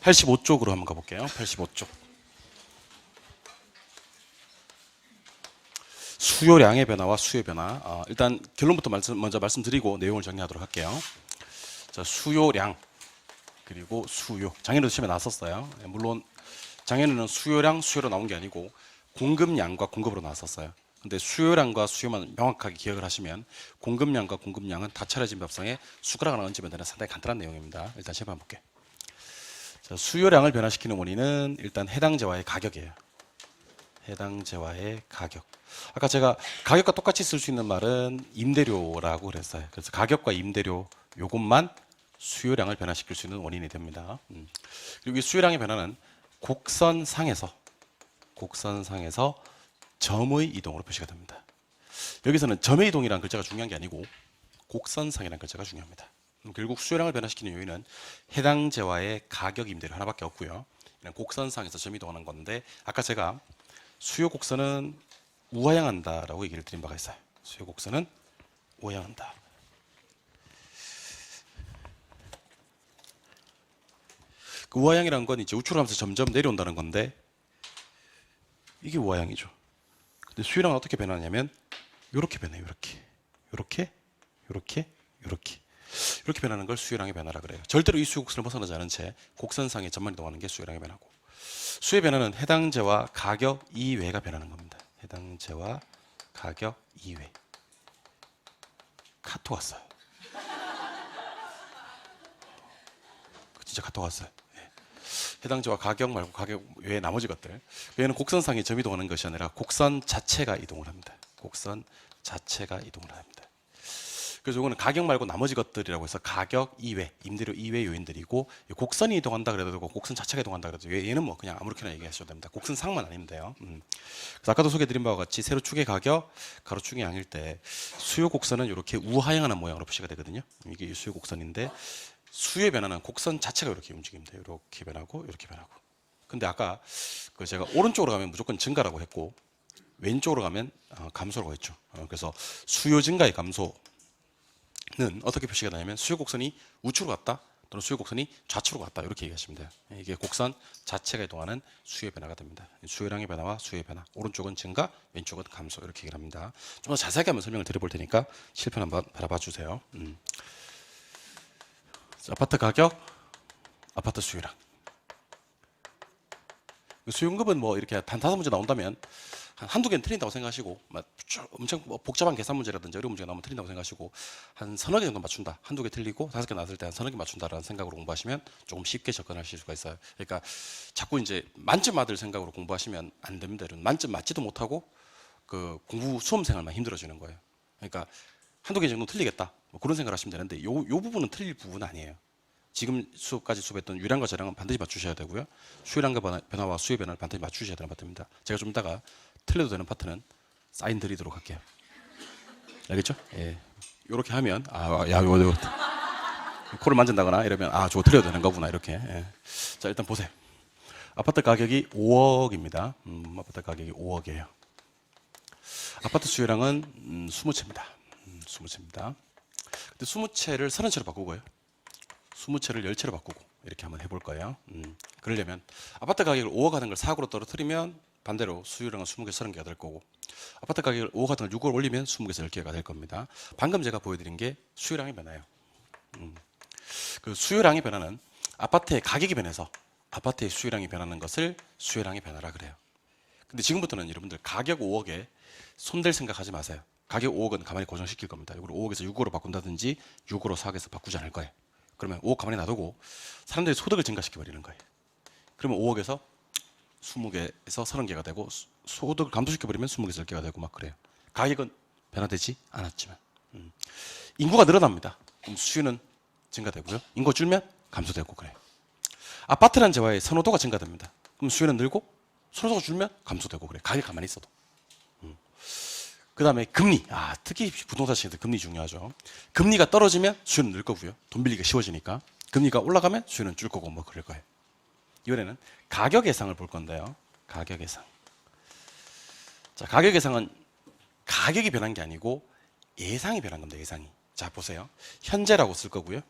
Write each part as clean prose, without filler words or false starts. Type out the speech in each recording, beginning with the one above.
85쪽으로 한번 가볼게요. 85쪽. 수요량의 변화와 수요의 변화. 일단 결론부터 먼저 말씀드리고 내용을 정리하도록 할게요. 자, 수요량 그리고 수요. 작년에도 시험에 나왔었어요. 물론 작년에는 수요량, 수요로 나온 게 아니고 공급량과 공급으로 나왔었어요. 근데 수요량과 수요만 명확하게 기억을 하시면 공급량과 공급량은 다 차려진 밥상에 숟가락 하나 얹으면 되는 상당히 간단한 내용입니다. 일단 시험해 볼게요. 자, 수요량을 변화시키는 원인은 일단 해당 재화의 가격이에요. 해당 재화의 가격. 아까 제가 가격과 똑같이 쓸 수 있는 말은 임대료라고 그랬어요. 그래서 가격과 임대료 요것만 수요량을 변화시킬 수 있는 원인이 됩니다. 그리고 이 수요량의 변화는 곡선상에서 점의 이동으로 표시가 됩니다. 여기서는 점의 이동이라는 글자가 중요한 게 아니고 곡선상이라는 글자가 중요합니다. 결국 수요량을 변화시키는 요인은 해당 재화의 가격 임대료 하나밖에 없고요. 곡선상에서 점이 이동하는 건데 아까 제가 수요 곡선은 우하향한다라고 얘기를 드린 바가 있어요. 수요 곡선은 우하향한다. 그 우하향이라는 건 이제 우측으로 가면서 점점 내려온다는 건데 이게 우하향이죠. 근데 수요량은 어떻게 변하냐면 이렇게 변해요. 이렇게 변하는 걸 수요량의 변화라 그래요. 절대로 이 수요 곡선을 벗어나지 않은 채 곡선상에 점만 이동하는 게 수요량의 변화고, 수요의 변화는 해당 재와 가격 이외가 변하는 겁니다. 해당 재와 가격 이외. 카톡 왔어요. 진짜 카톡 왔어요. 해당 재와 가격 말고 가격 외에 나머지 것들. 얘는 곡선상에 점이 이동하는 것이 아니라 곡선 자체가 이동을 합니다. 곡선 자체가 이동을 합니다. 그래서 이거는 가격 말고 나머지 것들이라고 해서 가격 이외, 임대료 이외 요인들이고, 곡선이 이동한다 그래도 되고 곡선 자체가 이동한다 그래도 얘는 뭐 그냥 아무렇게나 얘기하셔도 됩니다. 곡선상만 아니면 돼요. 그래서 아까도 소개해드린 바와 같이 세로 축의 가격, 가로 축의 양일 때 수요 곡선은 이렇게 우하향하는 모양으로 표시가 되거든요. 이게 수요 곡선인데 수요의 변화는 곡선 자체가 이렇게 움직입니다. 이렇게 변하고 이렇게 변하고. 근데 아까 그 제가 오른쪽으로 가면 무조건 증가라고 했고 왼쪽으로 가면 감소라고 했죠. 그래서 수요 증가의 감소 는 어떻게 표시가 되냐면 수요 곡선이 우측으로 갔다 또는 수요 곡선이 좌측으로 갔다 이렇게 얘기하시면 돼요. 이게 곡선 자체가 이동하는 수요의 변화가 됩니다. 수요량의 변화와 수요의 변화, 오른쪽은 증가, 왼쪽은 감소 이렇게 얘기를 합니다. 좀 더 자세하게 한번 설명을 드려볼 테니까 실편 한번 바라봐 주세요. 아파트 가격, 아파트 수요량. 수요응급은 뭐 이렇게 단 5문제 나온다면 한두 개는 틀린다고 생각하시고, 엄청 복잡한 계산 문제라든지 어려운 문제가 나오면 틀린다고 생각하시고 한 서너 개 정도 맞춘다, 한두 개 틀리고 5개 나왔을 때 한 서너 개 맞춘다라는 생각으로 공부하시면 조금 쉽게 접근하실 수가 있어요. 그러니까 자꾸 이제 만점 맞을 생각으로 공부하시면 안 됩니다. 만점 맞지도 못하고 그 공부 수험생활만 힘들어지는 거예요. 그러니까 한두 개 정도 틀리겠다 뭐 그런 생각을 하시면 되는데 요 부분은 틀릴 부분은 아니에요. 지금 수업까지 수업했던 유량과 저량은 반드시 맞추셔야 되고요. 수요량과 변화와 수요 변화를 반드시 맞추셔야 되는 파트입니다. 제가 좀 이따가 틀려도 되는 파트는 사인 드리도록 할게요. 알겠죠? 예. 이렇게 하면 요거 코를 만진다거나 이러면 저거 틀려도 되는 거구나 이렇게. 예. 자, 일단 보세요. 아파트 가격이 5억입니다. 아파트 가격이 5억이에요. 아파트 수요량은 20채입니다. 20채입니다. 근데 20채를 30채로 바꾸고요. 20채를 10채로 바꾸고 이렇게 한번 해볼 거예요. 그러려면 아파트 가격을 5억 하는 걸 4억으로 떨어뜨리면 반대로 수요량은 20개, 30개가 될 거고, 아파트 가격을 5억 하던 걸 6억을 올리면 20개에서 10개가 될 겁니다. 방금 제가 보여드린 게 수요량의 변화예요. 그 수요량의 변화는 아파트의 가격이 변해서 아파트의 수요량이 변하는 것을 수요량의 변화라 그래요. 근데 지금부터는 여러분들 가격 5억에 손댈 생각하지 마세요. 가격 5억은 가만히 고정시킬 겁니다. 이걸 5억에서 6억으로 바꾼다든지 6억으로 4억에서 바꾸지 않을 거예요. 그러면 5억 가만히 놔두고 사람들이 소득을 증가시켜 버리는 거예요. 그러면 5억에서 20개에서 30개가 되고 소득을 감소시켜 버리면 20개에서 10개가 되고 막 그래요. 가격은 변화되지 않았지만 인구가 늘어납니다. 그럼 수요는 증가되고요. 인구가 줄면 감소되고 그래요. 아파트라는 재화의 선호도가 증가됩니다. 그럼 수요는 늘고 선호도가 줄면 감소되고 그래요. 가격 가만히 있어도. 그 다음에 금리. 특히 부동산 시장에서 금리 중요하죠. 금리가 떨어지면 수요는 늘 거고요. 돈 빌리기가 쉬워지니까. 금리가 올라가면 수요는 줄 거고 뭐 그럴 거예요. 이번에는 가격 예상을 볼 건데요. 가격 예상. 자, 가격 예상은 가격이 변한 게 아니고 예상이 변한 겁니다. 예상이. 자, 보세요. 현재라고 쓸 거고요.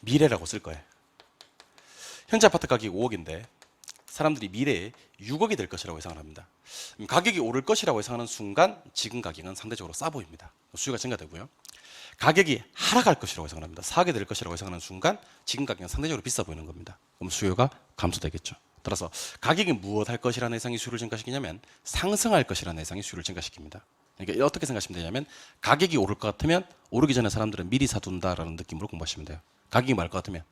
미래라고 쓸 거예요. 현재 아파트 가격이 5억인데 사람들이 미래에 6억이 될 것이라고 예상을 합니다. 가격이 오를 것이라고 예상하는 순간 지금 가격은 상대적으로 싸 보입니다. 수요가 증가되고요. 가격이 하락할 것이라고 예상을 합니다. 4억이 될 것이라고 예상하는 순간 지금 가격은 상대적으로 비싸 보이는 겁니다. 그럼 수요가 감소되겠죠. 따라서 가격이 무엇 할 것이라는 예상이 수요를 증가시키냐면 상승할 것이라는 예상이 수요를 증가시킵니다. 그러니까 어떻게 생각하시면 되냐면 가격이 오를 것 같으면 오르기 전에 사람들은 미리 사둔다라는 느낌으로 공부하시면 돼요. 가격이 말 것 같으면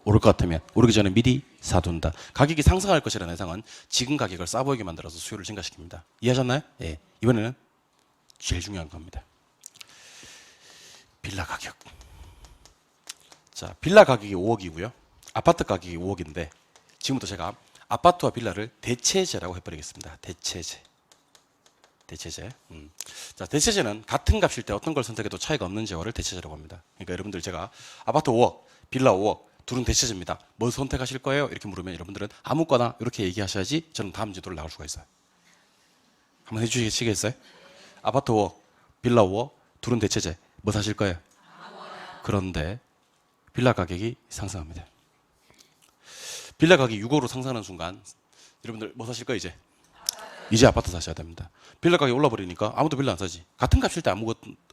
오를 것 같으면 오르기 전에 미리 사둔다. 가격이 상승할 것이라는 예상은 지금 가격을 싸 보이게 만들어서 수요를 증가시킵니다. 이해하셨나요? 예. 이번에는 제일 중요한 겁니다. 빌라 가격. 자, 빌라 가격이 5억이고요. 아파트 가격이 5억인데 지금부터 제가 아파트와 빌라를 대체제라고 해버리겠습니다. 대체제. 자, 대체제는 같은 값일 때 어떤 걸 선택해도 차이가 없는 제어를 대체제라고 합니다. 그러니까 여러분들 제가 아파트 5억, 빌라 5억, 둘은 대체제입니다. 뭐 선택하실 거예요? 이렇게 물으면 여러분들은 아무거나 이렇게 얘기하셔야지 저는 다음 지도를 나갈 수가 있어요. 한번 해주시겠어요? 아파트 5억, 빌라 5억, 둘은 대체제. 뭐 사실 거예요? 그런데 빌라 가격이 상승합니다. 빌라 가격이 6억으로 상승하는 순간 여러분들 뭐 사실 거예요 이제? 이제 아파트 사셔야 됩니다. 빌라 가격이 올라버리니까 아무도 빌라 안 사지. 같은 값일 때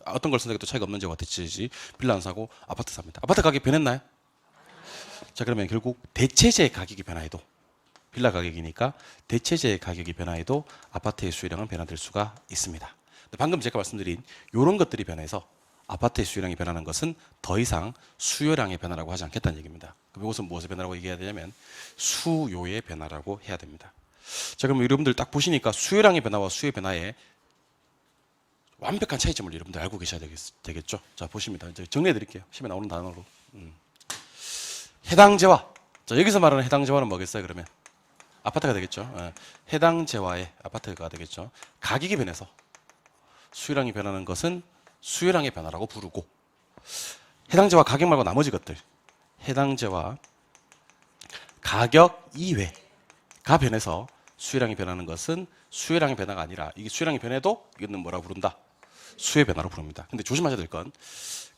어떤 걸 선택해도 차이가 없는 제가 대체지. 빌라 안 사고 아파트 삽니다. 아파트 가격이 변했나요? 자, 그러면 결국 대체제 가격이 변화해도 빌라 가격이니까 대체제 가격이 변화해도 아파트의 수요량은 변화될 수가 있습니다. 방금 제가 말씀드린 이런 것들이 변해서 아파트의 수요량이 변하는 것은 더 이상 수요량의 변화라고 하지 않겠다는 얘기입니다. 그럼 이것은 무엇의 변화라고 얘기해야 되냐면 수요의 변화라고 해야 됩니다. 자, 그럼 여러분들 딱 보시니까 수요량의 변화와 수요의 변화에 완벽한 차이점을 여러분들 알고 계셔야 되겠죠? 자, 보십니다. 이제 정리해 드릴게요. 시험에 나오는 단어로. 해당재화. 자, 여기서 말하는 해당재화는 뭐겠어요, 그러면? 아파트가 되겠죠. 해당재화의 아파트가 되겠죠. 가격이 변해서 수요량이 변하는 것은 수요량의 변화라고 부르고, 해당재화 가격 말고 나머지 것들, 해당재화 가격 이외가 변해서 수요량이 변하는 것은 수요량의 변화가 아니라, 이게 수요량이 변해도 이거는 뭐라고 부른다? 수요의 변화로 부릅니다. 근데 조심하셔야 될 건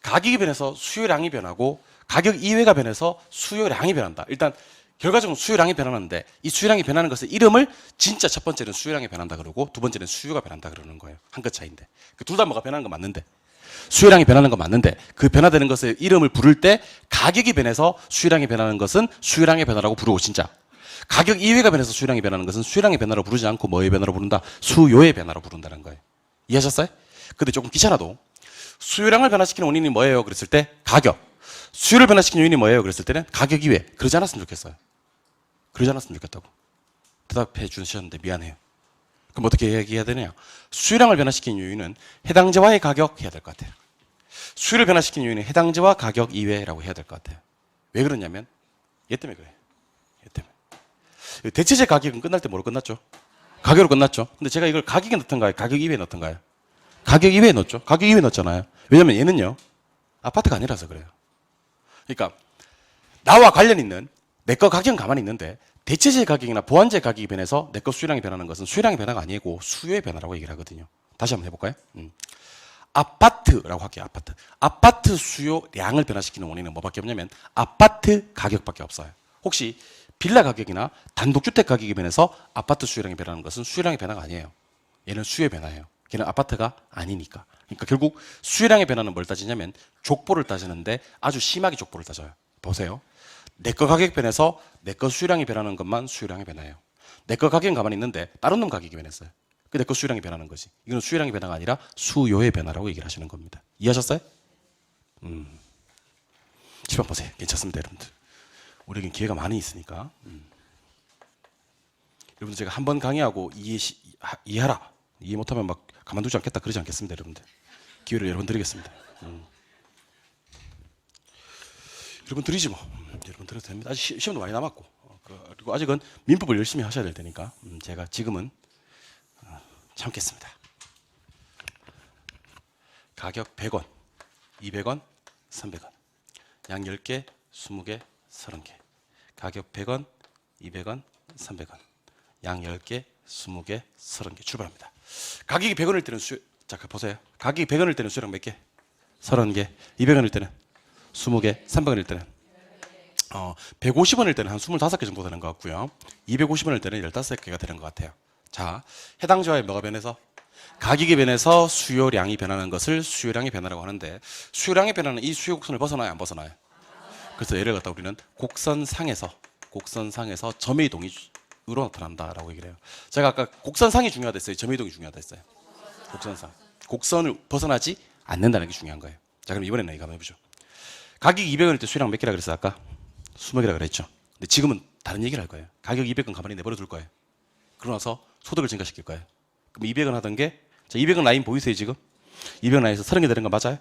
가격이 변해서 수요량이 변하고 가격 이외가 변해서 수요량이 변한다. 일단 결과적으로 수요량이 변하는데 이 수요량이 변하는 것의 이름을 진짜 첫 번째는 수요량이 변한다 그러고 두 번째는 수요가 변한다 그러는 거예요. 한 끗 차이인데. 그 둘 다 뭐가 변하는 건 맞는데, 수요량이 변하는 건 맞는데 그 변화되는 것의 이름을 부를 때 가격이 변해서 수요량이 변하는 것은 수요량의 변화라고 부르고, 진짜 가격 이외가 변해서 수요량이 변하는 것은 수요량의 변화로 부르지 않고 뭐의 변화로 부른다? 수요의 변화로 부른다는 거예요. 이해하셨어요? 근데 조금 귀찮아도 수요량을 변화시키는 원인이 뭐예요? 그랬을 때 가격. 수요를 변화시키는 요인이 뭐예요? 그랬을 때는 가격 이외. 그러지 않았으면 좋겠어요. 그러지 않았으면 좋겠다고. 대답해 주셨는데 미안해요. 그럼 어떻게 얘기해야 되냐? 수요량을 변화시키는 요인은 해당재화의 가격 해야 될 것 같아요. 수요를 변화시키는 요인은 해당재화 가격 이외라고 해야 될 것 같아요. 왜 그러냐면 얘 때문에 그래요. 얘 때문에. 대체제 가격은 끝날 때 뭐로 끝났죠? 가격으로 끝났죠. 근데 제가 이걸 가격에 넣던가요? 가격 이외에 넣던가요? 가격 이외에 넣었죠. 가격 이외에 넣었잖아요. 왜냐면 얘는요, 아파트가 아니라서 그래요. 그러니까 나와 관련 있는 내 거 가격은 가만히 있는데 대체재 가격이나 보완재 가격이 변해서 내 거 수요량이 변하는 것은 수요량의 변화가 아니고 수요의 변화라고 얘기를 하거든요. 다시 한번 해볼까요? 아파트라고 할게요. 아파트 수요량을 변화시키는 원인은 뭐밖에 없냐면 아파트 가격밖에 없어요. 혹시 빌라 가격이나 단독주택 가격이 변해서 아파트 수요량이 변하는 것은 수요량의 변화가 아니에요. 얘는 수요의 변화예요. 걔는 아파트가 아니니까. 그러니까 결국 수요량의 변화는 뭘 따지냐면 족보를 따지는데 아주 심하게 족보를 따져요. 보세요. 내 거 가격 변해서 내 거 수요량이 변하는 것만 수요량의 변화예요. 내 거 가격은 가만히 있는데 다른 놈 가격이 변했어요. 그 내 거 수요량이 변하는 거지. 이건 수요량의 변화가 아니라 수요의 변화라고 얘기를 하시는 겁니다. 이해하셨어요? 집안 보세요. 괜찮습니다, 여러분들. 우리에겐 기회가 많이 있으니까. 여러분들 제가 한 번 강의하고 이해하라. 이해 못하면 막 가만두지 않겠다 그러지 않겠습니다, 여러분들. 기회를 여러 번 드리겠습니다. 여러분 드리지 뭐. 여러분 드려도 됩니다. 아직 시험도 많이 남았고, 그리고 아직은 민법을 열심히 하셔야 될 테니까 제가 지금은 참겠습니다. 가격 100원, 200원, 300원. 양 10개, 20개, 30개. 가격 100원, 200원, 300원. 양 10개, 20개, 30개. 출발합니다. 가격이 100원일 때는 자, 보세요. 가격이 100원일 때는 수요량 몇 개? 30개. 200원일 때는 20개. 300원일 때는 150원일 때는 한 25개 정도 되는 것 같고요. 250원일 때는 15개가 되는 것 같아요. 자, 해당 지화에 뭐가 변해서? 가격이 변해서 수요량이 변하는 것을 수요량의 변화라고 하는데, 수요량의 변화는 이 수요 곡선을 벗어나요, 안 벗어나요? 그래서 예를 갖다 우리는 곡선상에서 점의 이동이 으로 나타난다라고 얘기를 해요. 제가 아까 곡선상이 중요하다 했어요, 점의 이동이 중요하다 했어요? 곡선상. 곡선을 벗어나지 않는다는 게 중요한 거예요. 자, 그럼 이번에는 이거 한번 해보죠. 가격이 200원일 때 수요량 몇 개라 그랬어요, 아까? 20개라 그랬죠. 근데 지금은 다른 얘기를 할 거예요. 가격 200원 가만히 내버려 둘 거예요. 그러고 나서 소득을 증가시킬 거예요. 그럼 200원 하던 게, 자, 200원 라인 보이세요, 지금? 200원 라인에서 30개 되는 거 맞아요?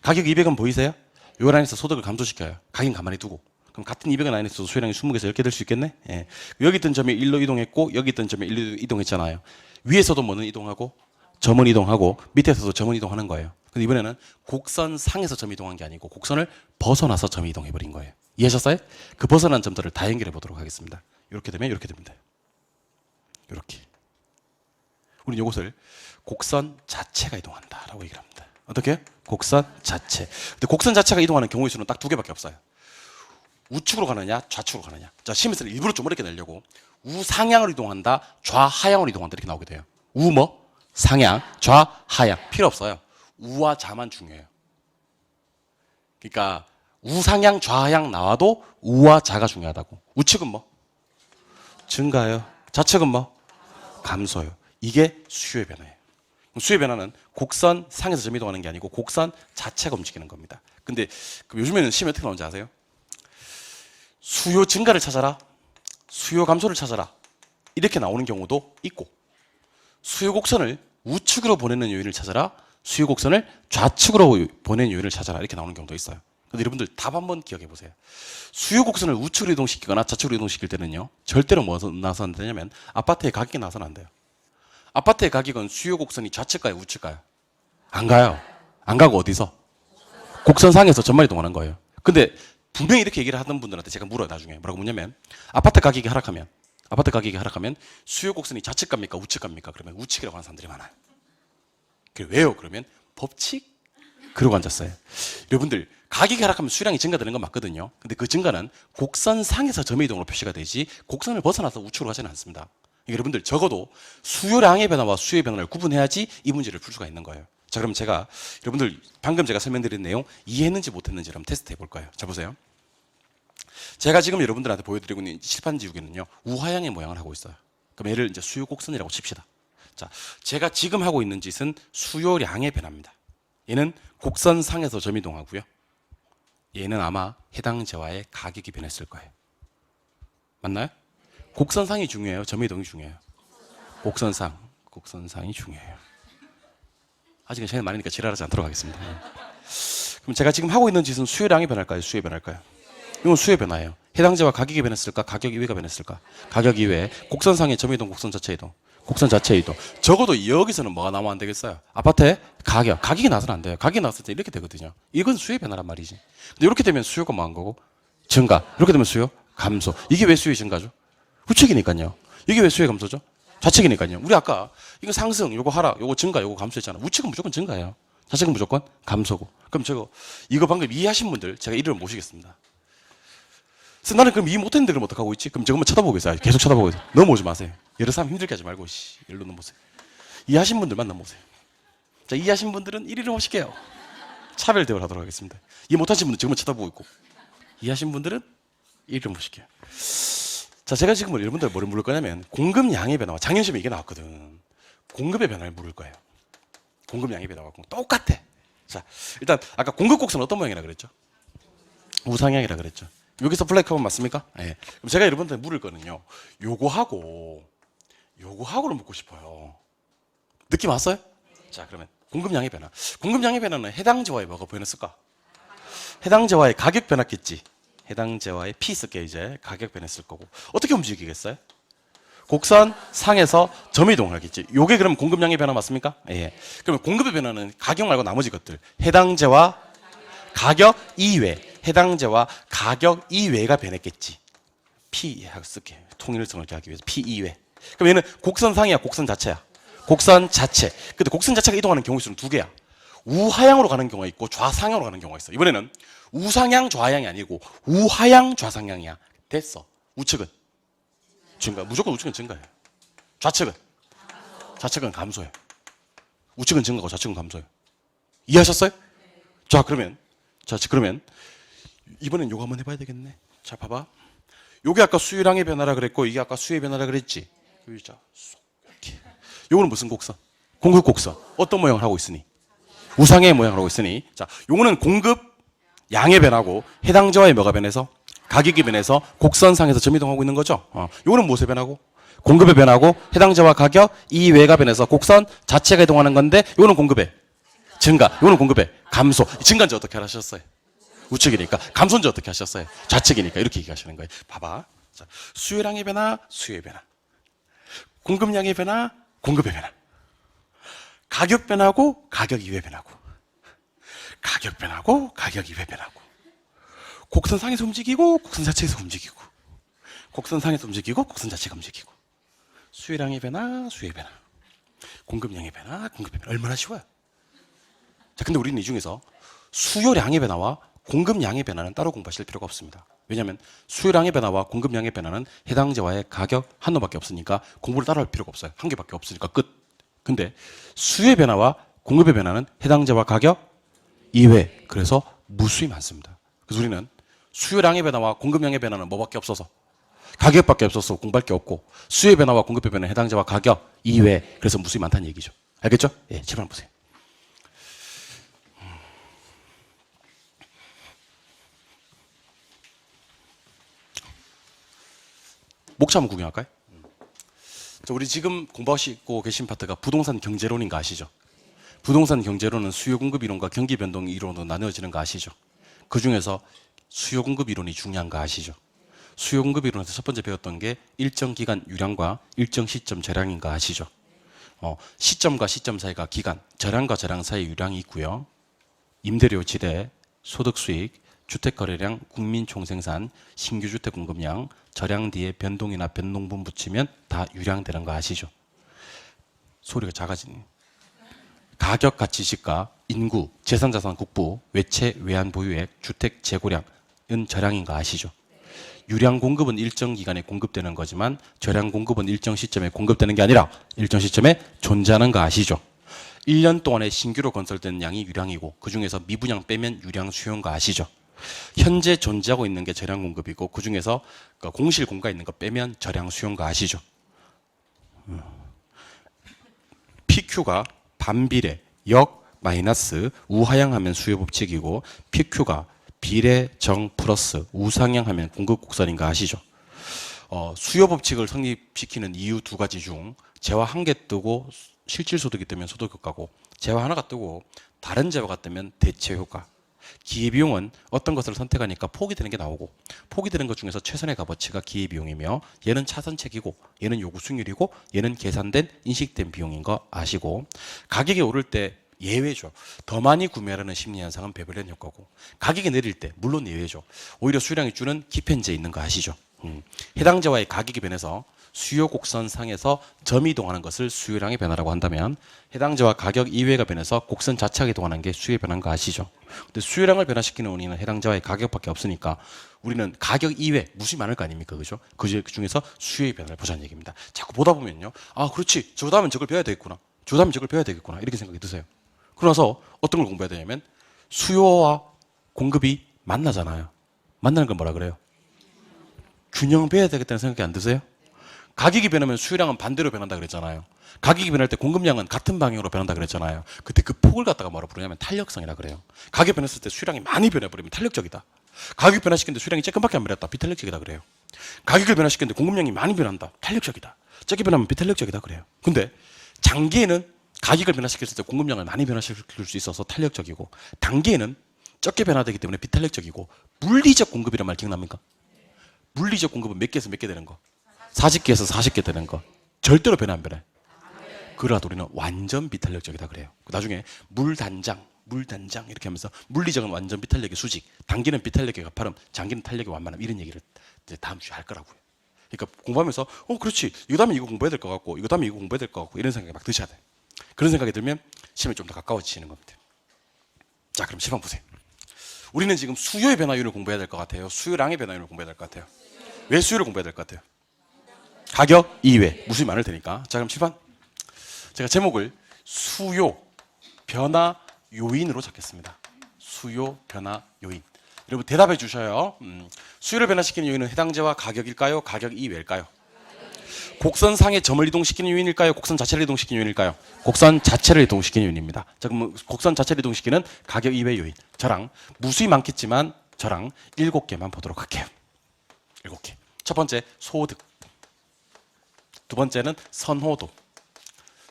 가격 200원 보이세요? 요 라인에서 소득을 감소시켜요. 가격 가만히 두고. 그럼 같은 200원 라인에서 수요량이 20개에서 10개 될 수 있겠네? 예. 여기 있던 점이 1로 이동했고, 여기 있던 점이 1로 이동했잖아요. 위에서도 뭐는 이동하고, 점은 이동하고, 밑에서도 점은 이동하는 거예요. 근데 이번에는 곡선상에서 점이 이동한 게 아니고, 곡선을 벗어나서 점이 이동해버린 거예요. 이해하셨어요? 그 벗어난 점들을 다 연결해 보도록 하겠습니다. 이렇게 되면 이렇게 됩니다. 이렇게. 우리는 이것을 곡선 자체가 이동한다라고 얘기를 합니다. 어떻게? 곡선 자체. 근데 곡선 자체가 이동하는 경우의 수는 딱 두 개밖에 없어요. 우측으로 가느냐, 좌측으로 가느냐. 자, 시험에서는 일부러 좀 어렵게 내려고 우상향으로 이동한다, 좌하향으로 이동한다 이렇게 나오게 돼요. 우 뭐? 상향, 좌하향. 필요 없어요. 우와 좌만 중요해요. 그러니까 우상향, 좌하향 나와도 우와 좌가 중요하다고. 우측은 뭐? 증가요. 좌측은 뭐? 감소요. 이게 수요의 변화예요. 수요의 변화는 곡선 상에서 점 이동하는 게 아니고 곡선 자체가 움직이는 겁니다. 근데 요즘에는 시험이 어떻게 나오는지 아세요? 수요 증가를 찾아라, 수요 감소를 찾아라 이렇게 나오는 경우도 있고, 수요 곡선을 우측으로 보내는 요인을 찾아라, 수요 곡선을 좌측으로 보내는 요인을 찾아라 이렇게 나오는 경우도 있어요. 근데 여러분들 답 한번 기억해 보세요. 수요 곡선을 우측으로 이동시키거나 좌측으로 이동시킬 때는요, 절대로 뭐 나서는 안 되냐면 아파트의 가격이 나서는 안 돼요. 아파트의 가격은 수요 곡선이 좌측 가요, 우측 가요? 안 가요. 안 가고 어디서? 곡선상에서 점만 이동하는 거예요. 근데 분명히 이렇게 얘기를 하던 분들한테 제가 물어요, 나중에. 뭐라고 묻냐면, 아파트 가격이 하락하면 수요 곡선이 좌측 갑니까, 우측 갑니까? 그러면 우측이라고 하는 사람들이 많아요. 왜요? 그러면 법칙? 그러고 앉았어요. 여러분들, 가격이 하락하면 수요량이 증가되는 건 맞거든요. 근데 그 증가는 곡선상에서 점의 이동으로 표시가 되지 곡선을 벗어나서 우측으로 가지는 않습니다. 여러분들 적어도 수요량의 변화와 수요의 변화를 구분해야지 이 문제를 풀 수가 있는 거예요. 자, 그럼 제가 여러분들 방금 제가 설명드린 내용 이해했는지 못했는지 한번 테스트 해볼 거예요. 자, 보세요. 제가 지금 여러분들한테 보여드리고 있는 칠판 지우개는요, 우하향의 모양을 하고 있어요. 그럼 얘를 이제 수요 곡선이라고 칩시다. 자, 제가 지금 하고 있는 짓은 수요량의 변화입니다. 얘는 곡선상에서 점 이동하고요. 얘는 아마 해당 재화의 가격이 변했을 거예요. 맞나요? 곡선상이 중요해요, 점 이동이 중요해요? 곡선상이 중요해요. 아직은 시간이 많으니까 지랄하지 않도록 하겠습니다. 그럼 제가 지금 하고 있는 짓은 수요량이 변할까요, 수요의 변할까요? 이건 수요의 변화예요. 해당 재화 가격이 변했을까, 가격 이외가 변했을까? 가격 이외에 곡선상의 점 이동, 곡선 자체 이동. 곡선 자체 이동. 적어도 여기서는 뭐가 나오면 안 되겠어요? 아파트의 가격이 나서는 안 돼요. 가격이 나왔을 때 이렇게 되거든요. 이건 수요의 변화란 말이지. 근데 이렇게 되면 수요가 뭐한 거고? 증가. 이렇게 되면 수요? 감소. 이게 왜 수요의 증가죠? 우측이니까요. 이게 왜 수요의 감소죠? 좌측이니까요. 우리 아까 이거 상승, 요거 하락, 요거 증가, 요거 감소했잖아요. 우측은 무조건 증가예요. 좌측은 무조건 감소고. 그럼 이거 방금 이해하신 분들 제가 이름을 모시겠습니다. 그래서 나는 그럼 이해 못했는데 그럼 어떡하고 있지? 그럼 저것만 쳐다보고 있어요. 계속 쳐다보고 있어요. 넘어오지 마세요. 여러 사람 힘들게 하지 말고 일로 넘어오세요. 이해하신 분들만 넘어오세요. 자, 이해하신 분들은 1위로 모실게요. 차별 대우를 하도록 하겠습니다. 이해 못하신 분들은 지금은 쳐다보고 있고, 이해하신 분들은 1위로 모실게요. 자, 제가 지금 여러분들 뭐를 물을 거냐면 공급량의 변화와 작년 시험에 이게 나왔거든. 공급의 변화를 물을 거예요. 공급량의 변화가 똑같아. 자, 일단 아까 공급 곡선은 어떤 모양이라 그랬죠? 우상향이라 그랬죠. 여기서 플래카본 맞습니까? 네. 그럼 제가 여러분한테 물을 거는요, 요거하고를 묻고 싶어요. 느낌 왔어요? 자, 그러면 공급량의 변화. 공급량의 변화는 해당 재화에 뭐가 변했을까? 해당 재화의 가격 변했겠지. 해당 재화에 P 쓸게, 이제 가격 변했을 거고. 어떻게 움직이겠어요? 곡선 상에서 점 이동하겠지. 요게 그럼 공급량의 변화 맞습니까? 예. 그러면 공급의 변화는 가격 말고 나머지 것들, 해당 재화 가격 이외, 해당 재화 가격 이외가 변했겠지. P 쓸게, 통일성을 하기 위해서 P 이외. 그럼 얘는 곡선상이야, 곡선 자체야? 곡선 자체. 근데 곡선 자체가 이동하는 경우 수는 두 개야. 우하향으로 가는 경우가 있고 좌상향으로 가는 경우가 있어. 이번에는 우상향 좌향이 아니고 우하향 좌상향이야. 됐어. 우측은 증가. 무조건 우측은 증가예요. 좌측은 감소예요. 우측은 증가고 좌측은 감소예요. 이해하셨어요? 자, 그러면 이번엔 요거 한번 해봐야 되겠네. 자, 봐봐. 요게 아까 수율량의 변화라 그랬고, 이게 아까 수의 변화라 그랬지. 자, 이렇게. 요거는 무슨 곡선? 공급 곡선. 어떤 모양을 하고 있으니? 우상의 모양을 하고 있으니. 자, 요거는 공급 양의 변화고, 해당 저하의 뭐가 변해서? 가격이 변해서 곡선상에서 점이동하고 있는 거죠. 요거는 무엇의 변화고? 공급의 변화고, 해당 저하 가격 이외가 변해서 곡선 자체가 이동하는 건데, 요거는 공급의 증가, 요거는 공급의 감소. 증가인지 어떻게 하셨어요? 우측이니까. 감소인지 어떻게 하셨어요? 좌측이니까. 이렇게 얘기하시는 거예요. 봐봐. 자, 수요량의 변화, 수요의 변화. 공급량의 변화, 공급의 변화. 가격 변하고 가격 이외 변하고. 가격 변하고 가격 이외 변하고. 곡선상에서 움직이고 곡선 자체에서 움직이고. 곡선상에서 움직이고 곡선 자체가 움직이고. 수요량의 변화, 수요의 변화. 공급량의 변화, 공급의 변화. 얼마나 쉬워요? 자, 근데 우리는 이 중에서 수요량의 변화와 공급량의 변화는 따로 공부하실 필요가 없습니다. 왜냐하면 수요량의 변화와 공급량의 변화는 해당 재화의 가격 한 놈밖에 없으니까 공부를 따로 할 필요가 없어요. 한 개밖에 없으니까 끝. 근데 수요의 변화와 공급의 변화는 해당 재화 가격 이외. 그래서 무수히 많습니다. 그래서 우리는 수요량의 변화와 공급량의 변화는 뭐밖에 없어서? 가격밖에 없어서 공부할 게 없고, 수요의 변화와 공급의 변화는 해당 재화 가격 이외. 그래서 무수히 많다는 얘기죠. 알겠죠? 예, 제발 보세요. 목차 한번 구경할까요? 자, 우리 지금 공부하시고 계신 파트가 부동산 경제론인 거 아시죠? 부동산 경제론은 수요 공급 이론과 경기 변동 이론으로 나누어지는 거 아시죠? 그 중에서 수요 공급 이론이 중요한 거 아시죠? 수요 공급 이론에서 첫 번째 배웠던 게 일정 기간 유량과 일정 시점 저량인 거 아시죠? 시점과 시점 사이가 기간, 저량과 저량 사이 유량이 있고요. 임대료 지대, 소득 수익, 주택거래량, 국민 총생산, 신규 주택 공급량, 저량 뒤에 변동이나 변동분 붙이면 다 유량되는 거 아시죠? 소리가 작아지네. 가격 가치 시가, 인구, 재산자산 국부, 외채 외환 보유액, 주택 재고량은 저량인 거 아시죠? 유량 공급은 일정 기간에 공급되는 거지만 저량 공급은 일정 시점에 공급되는 게 아니라 일정 시점에 존재하는 거 아시죠? 1년 동안에 신규로 건설되는 양이 유량이고 그 중에서 미분양 빼면 유량 수요인 거 아시죠? 현재 존재하고 있는 게 저량 공급이고 그 중에서 공실 공가 있는 거 빼면 저량 수요인 거 아시죠? PQ가 반비례, 역, 마이너스, 우하향하면 수요 법칙이고 PQ가 비례, 정, 플러스, 우상향하면 공급 곡선인 거 아시죠? 수요 법칙을 성립시키는 이유 두 가지 중 재화 한 개 뜨고 실질 소득이 뜨면 소득 효과고 재화 하나가 뜨고 다른 재화가 뜨면 대체 효과. 기회비용은 어떤 것을 선택하니까 폭이 되는 게 나오고 폭이 되는 것 중에서 최선의 값어치가 기회비용이며 얘는 차선책이고 얘는 요구 수익률이고 얘는 계산된 인식된 비용인 거 아시고 가격이 오를 때 예외죠. 더 많이 구매하려는 심리 현상은 베벌렌 효과고 가격이 내릴 때 물론 예외죠. 오히려 수요량이 주는 기편제 있는 거 아시죠? 해당 재화의 가격이 변해서 수요 곡선상에서 점이 이동하는 것을 수요량의 변화라고 한다면 해당 재화 가격 이외가 변해서 곡선 자체가 이동하는 게 수요의 변화인 거 아시죠? 근데 수요량을 변화시키는 원인은 해당 재화의 가격밖에 없으니까 우리는 가격 이외 무수히 많을 거 아닙니까? 그죠? 그 중에서 수요의 변화를 보자는 얘기입니다. 자꾸 보다 보면요. 아, 그렇지. 저 다음엔 저걸 배워야 되겠구나. 저 다음엔 저걸 배워야 되겠구나. 이렇게 생각이 드세요. 그러나서 어떤 걸 공부해야 되냐면 수요와 공급이 만나잖아요. 만나는 걸 뭐라 그래요? 균형 배워야 되겠다는 생각이 안 드세요? 가격이 변하면 수요량은 반대로 변한다 그랬잖아요. 가격이 변할 때 공급량은 같은 방향으로 변한다 그랬잖아요. 그때 그 폭을 갖다가 뭐라 부르냐면 탄력성이라 그래요. 가격 변했을 때 수요량이 많이 변해버리면 탄력적이다. 가격 변화시키는데 수요량이 조금밖에 안 변했다. 비탄력적이다 그래요. 가격을 변화시키는데 공급량이 많이 변한다. 탄력적이다. 적게 변하면 비탄력적이다 그래요. 근데 장기에는 가격을 변화시켰을 때 공급량을 많이 변화시킬 수 있어서 탄력적이고 단기에는 적게 변화되기 때문에 비탄력적이고 물리적 공급이란 말 기억납니까? 물리적 공급은 몇 개에서 몇 개 되는 거? 40개에서 40개 되는 거. 절대로 변화 안 변해. 그러나 우리는 완전 비탄력적이다 그래요. 나중에 물단장 이렇게 하면서 물리적은 완전 비탄력의 수직, 단기는 비탄력의 가파름, 장기는 탄력의 완만함 이런 얘기를 이제 다음 주에 할 거라고요. 그러니까 공부하면서 그렇지. 이거 다음에 이거 공부해야 될 것 같고 이거 다음에 이거 공부해야 될 것 같고 이런 생각이 막 드셔야 돼. 그런 생각이 들면 시험에 좀 더 가까워지시는 겁니다. 자, 그럼 시험 보세요. 우리는 지금 수요의 변화 요인을 공부해야 될 것 같아요. 수요량의 변화 요인을 공부해야 될 것 같아요. 왜 수요를 공부해야 될 것 같아요? 가격 이외 무수히 많을 테니까. 자, 그럼 칠판 제가 제목을 수요 변화 요인으로 잡겠습니다. 수요 변화 요인. 여러분 대답해 주셔요. 수요를 변화시키는 요인은 해당제와 가격일까요? 가격 이외일까요? 곡선상의 점을 이동시키는 요인일까요? 곡선 자체를 이동시키는 요인일까요? 곡선 자체를 이동시키는 요인입니다. 자, 그럼 곡선 자체를 이동시키는 가격 이외 요인. 저랑 무수히 많겠지만 저랑 7개만 보도록 할게요. 7개. 첫 번째 소득. 두 번째는 선호도.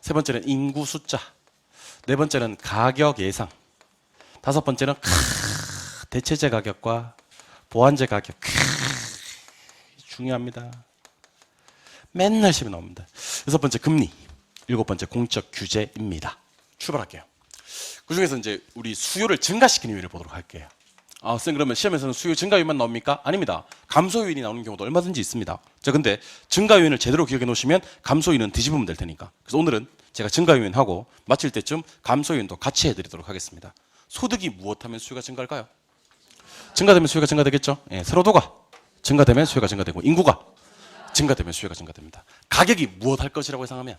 세 번째는 인구 숫자. 네 번째는 가격 예상. 다섯 번째는 대체재 가격과 보완재 가격. 중요합니다. 맨날 시험에 나옵니다. 여섯 번째 금리. 일곱 번째 공적 규제입니다. 출발할게요. 그 중에서 이제 우리 수요를 증가시키는 요인을 보도록 할게요. 쌤 그러면 시험에서는 수요 증가 요인만 나옵니까? 아닙니다. 감소 요인이 나오는 경우도 얼마든지 있습니다. 자, 근데 증가 요인을 제대로 기억해 놓으시면 감소 요인은 뒤집으면 될 테니까. 그래서 오늘은 제가 증가 요인하고 마칠 때쯤 감소 요인도 같이 해드리도록 하겠습니다. 소득이 무엇하면 수요가 증가할까요? 증가되면 수요가 증가되겠죠. 예, 선호도가 증가되면 수요가 증가되고 인구가 증가되면 수요가 증가됩니다. 가격이 무엇 할 것이라고 예상하면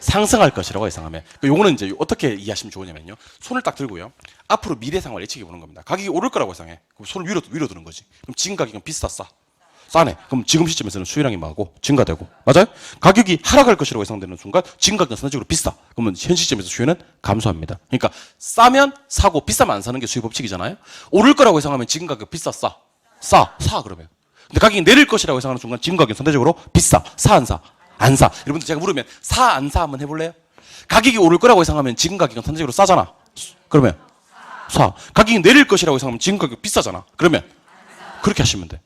상승할 것이라고 예상하면 요거는 이제 어떻게 이해하시면 좋으냐면요. 손을 딱 들고요. 앞으로 미래 상황을 예측해 보는 겁니다. 가격이 오를 거라고 예상해. 그럼 손을 위로 드는 거지. 그럼 지금 가격은 비싸 싸? 싸네. 그럼 지금 시점에서는 수요량이 많고 증가되고 맞아요? 가격이 하락할 것이라고 예상되는 순간 지금 가격은 상대적으로 비싸. 그러면 현 시점에서 수요는 감소합니다. 그러니까 싸면 사고 비싸면 안 사는 게 수요 법칙이잖아요. 오를 거라고 예상하면 지금 가격 비싸 싸? 사 그러면. 근데 가격이 내릴 것이라고 예상하는 순간 지금 가격은 상대적으로 비싸. 사 안 사? 안 사. 여러분들 제가 물으면 사 안 사 한번 해볼래요? 가격이 오를 거라고 예상하면 지금 가격은 상대적으로 싸잖아. 그러면 사. 가격이 내릴 것이라고 예상하면 지금 가격 비싸잖아. 그러면 그렇게 하시면 돼.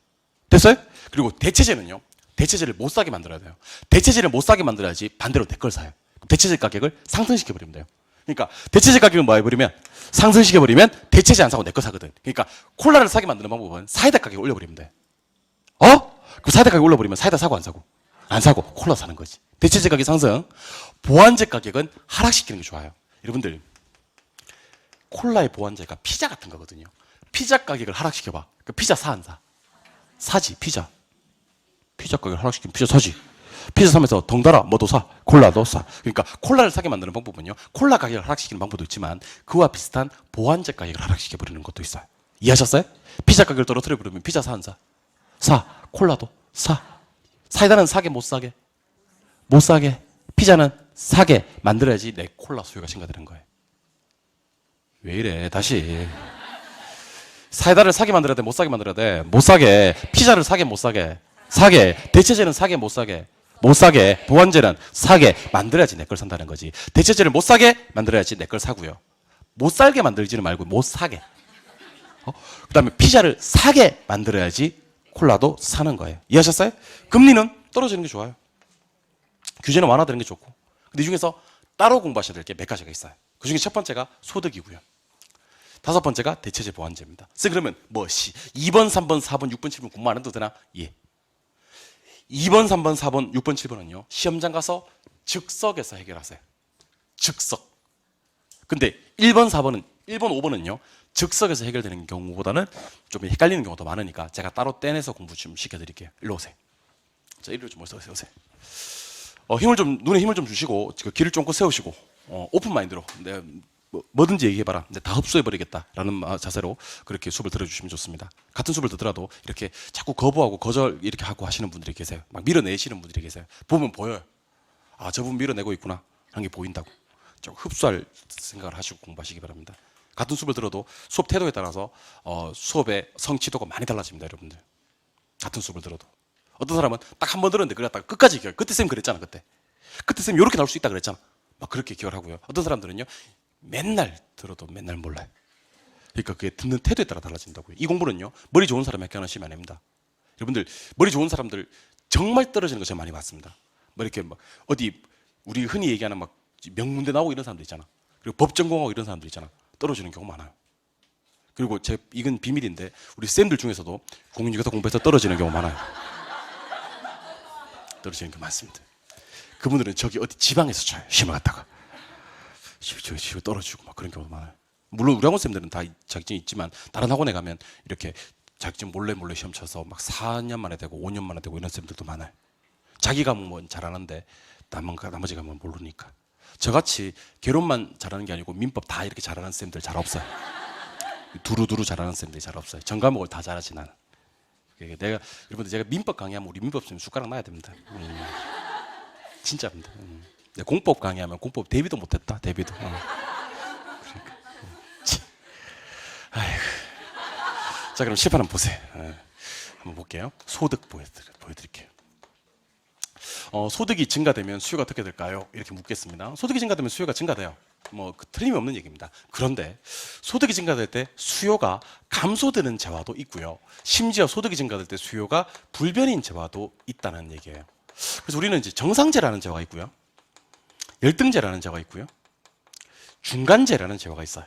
됐어요? 그리고 대체재는요. 대체재를 못 사게 만들어야 돼요. 대체재를 못 사게 만들어야지 반대로 내 걸 사요. 대체재 가격을 상승시켜버리면 돼요. 그러니까 대체재 가격을 뭐 해버리면 상승시켜버리면 대체재 안 사고 내 거 사거든. 그러니까 콜라를 사게 만드는 방법은 사이다 가격을 올려버리면 돼. 그 사이다 가격 올려버리면 사이다 사고 안 사고? 안 사고 콜라 사는 거지. 대체재 가격 상승. 보완재 가격은 하락시키는 게 좋아요. 여러분들 콜라의 보완재가 피자 같은 거거든요. 피자 가격을 하락시켜봐. 그 피자 사 안 사? 사지. 피자 가격을 하락시키면 피자 사지. 피자 사면서 덩달아 뭐도 사. 콜라도 사. 그러니까 콜라를 사게 만드는 방법은요. 콜라 가격을 하락시키는 방법도 있지만 그와 비슷한 보완재 가격을 하락시켜버리는 것도 있어요. 이해하셨어요? 피자 가격을 떨어뜨려 버리면 피자 사 안 사? 사. 콜라도 사. 사이다는 사게 못 사게? 못 사게. 피자는 사게 만들어야지 내 콜라 수요가 증가되는 거예요. 왜 이래? 다시. 사이다를 사게 만들어야 돼? 못 사게 만들어야 돼? 못 사게. 피자를 사게 못 사게? 사게. 대체재는 사게 못 사게? 못 사게. 보완재는 사게 만들어야지 내 걸 산다는 거지. 대체재를 못 사게 만들어야지 내 걸 사고요. 못 살게 만들지는 말고 못 사게. 그 다음에 피자를 사게 만들어야지 콜라도 사는 거예요. 이해하셨어요? 금리는 떨어지는 게 좋아요. 규제는 완화되는 게 좋고. 근데 이 중에서 따로 공부하셔야 될 게 몇 가지가 있어요. 그 중에 첫 번째가 소득이고요. 다섯 번째가 대체재 보완제입니다. 그러면 2번, 3번, 4번, 6번, 7번 공부 안 해도 되나? 예. 2번, 3번, 4번, 6번, 7번은요. 시험장 가서 즉석에서 해결하세요. 즉석. 근데 1번, 4번은 1번, 5번은요. 즉석에서 해결되는 경우보다는 좀 헷갈리는 경우가 더 많으니까 제가 따로 떼내서 공부 좀 시켜드릴게요. 일로 오세요. 자, 이리로 좀 오세요. 눈에 힘을 좀 주시고 귀를 쫑긋 세우시고 오픈 마인드로 뭐든지 얘기해봐라. 다 흡수해버리겠다라는 자세로 그렇게 수업을 들어주시면 좋습니다. 같은 수업을 듣더라도 이렇게 자꾸 거부하고 거절 이렇게 하고 하시는 분들이 계세요. 막 밀어내시는 분들이 계세요. 보면 보여요. 저분 밀어내고 있구나 하는 게 보인다고. 좀 흡수할 생각을 하시고 공부하시기 바랍니다. 같은 수업을 들어도 수업 태도에 따라서 수업의 성취도가 많이 달라집니다. 여러분들. 같은 수업을 들어도. 어떤 사람은 딱 한 번 들었는데 그랬다가 끝까지 기억. 그때 쌤 그랬잖아. 그때 쌤 이렇게 나올 수 있다 그랬잖아. 막 그렇게 기억을 하고요. 어떤 사람들은요. 맨날 들어도 맨날 몰라요. 그러니까 그게 듣는 태도에 따라 달라진다고요. 이 공부는요. 머리 좋은 사람이 학교 하시면 안 됩니다. 여러분들 머리 좋은 사람들 정말 떨어지는 거 제가 많이 봤습니다. 뭐 이렇게 막 어디 우리 흔히 얘기하는 막 명문대 나오고 이런 사람들 있잖아. 그리고 법 전공하고 이런 사람들 있잖아. 떨어지는 경우 많아요. 그리고 이건 비밀인데 우리 쌤들 중에서도 공인중개사 공부해서 떨어지는 경우 많아요. 떨어지는 경우 많습니다. 그분들은 저기 어디 지방에서 쳐요. 시험을 갔다가 떨어지고 막 그런 경우도 많아요. 물론 우리 학원 쌤들은 다 자격증이 있지만 다른 학원에 가면 이렇게 자격증 몰래 시험 쳐서 막 4년 만에 되고 5년 만에 되고 이런 쌤들도 많아요. 자기 과목은 잘하는데 나머지 과목은 모르니까. 저같이 개론만 잘하는 게 아니고 민법 다 이렇게 잘하는 쌤들 잘 없어요. 두루두루 잘하는 쌤들이 잘 없어요. 전 과목을 다 잘하진 않아. 여러분들 제가 민법 강의하면 우리 민법 쌤 숟가락 놔야 됩니다. 진짜입니다. 공법 강의하면 공법 대비도 못했다. 대비도. 그러니까. 아이고. 자, 그럼 실판 한번 보세요. 한번 볼게요. 소득 보여드릴게요. 소득이 증가되면 수요가 어떻게 될까요? 이렇게 묻겠습니다. 소득이 증가되면 수요가 증가돼요. 틀림이 없는 얘기입니다. 그런데 소득이 증가될 때 수요가 감소되는 재화도 있고요. 심지어 소득이 증가될 때 수요가 불변인 재화도 있다는 얘기예요. 그래서 우리는 이제 정상재라는 재화가 있고요. 열등재라는 재화가 있고요. 중간재라는 재화가 있어요.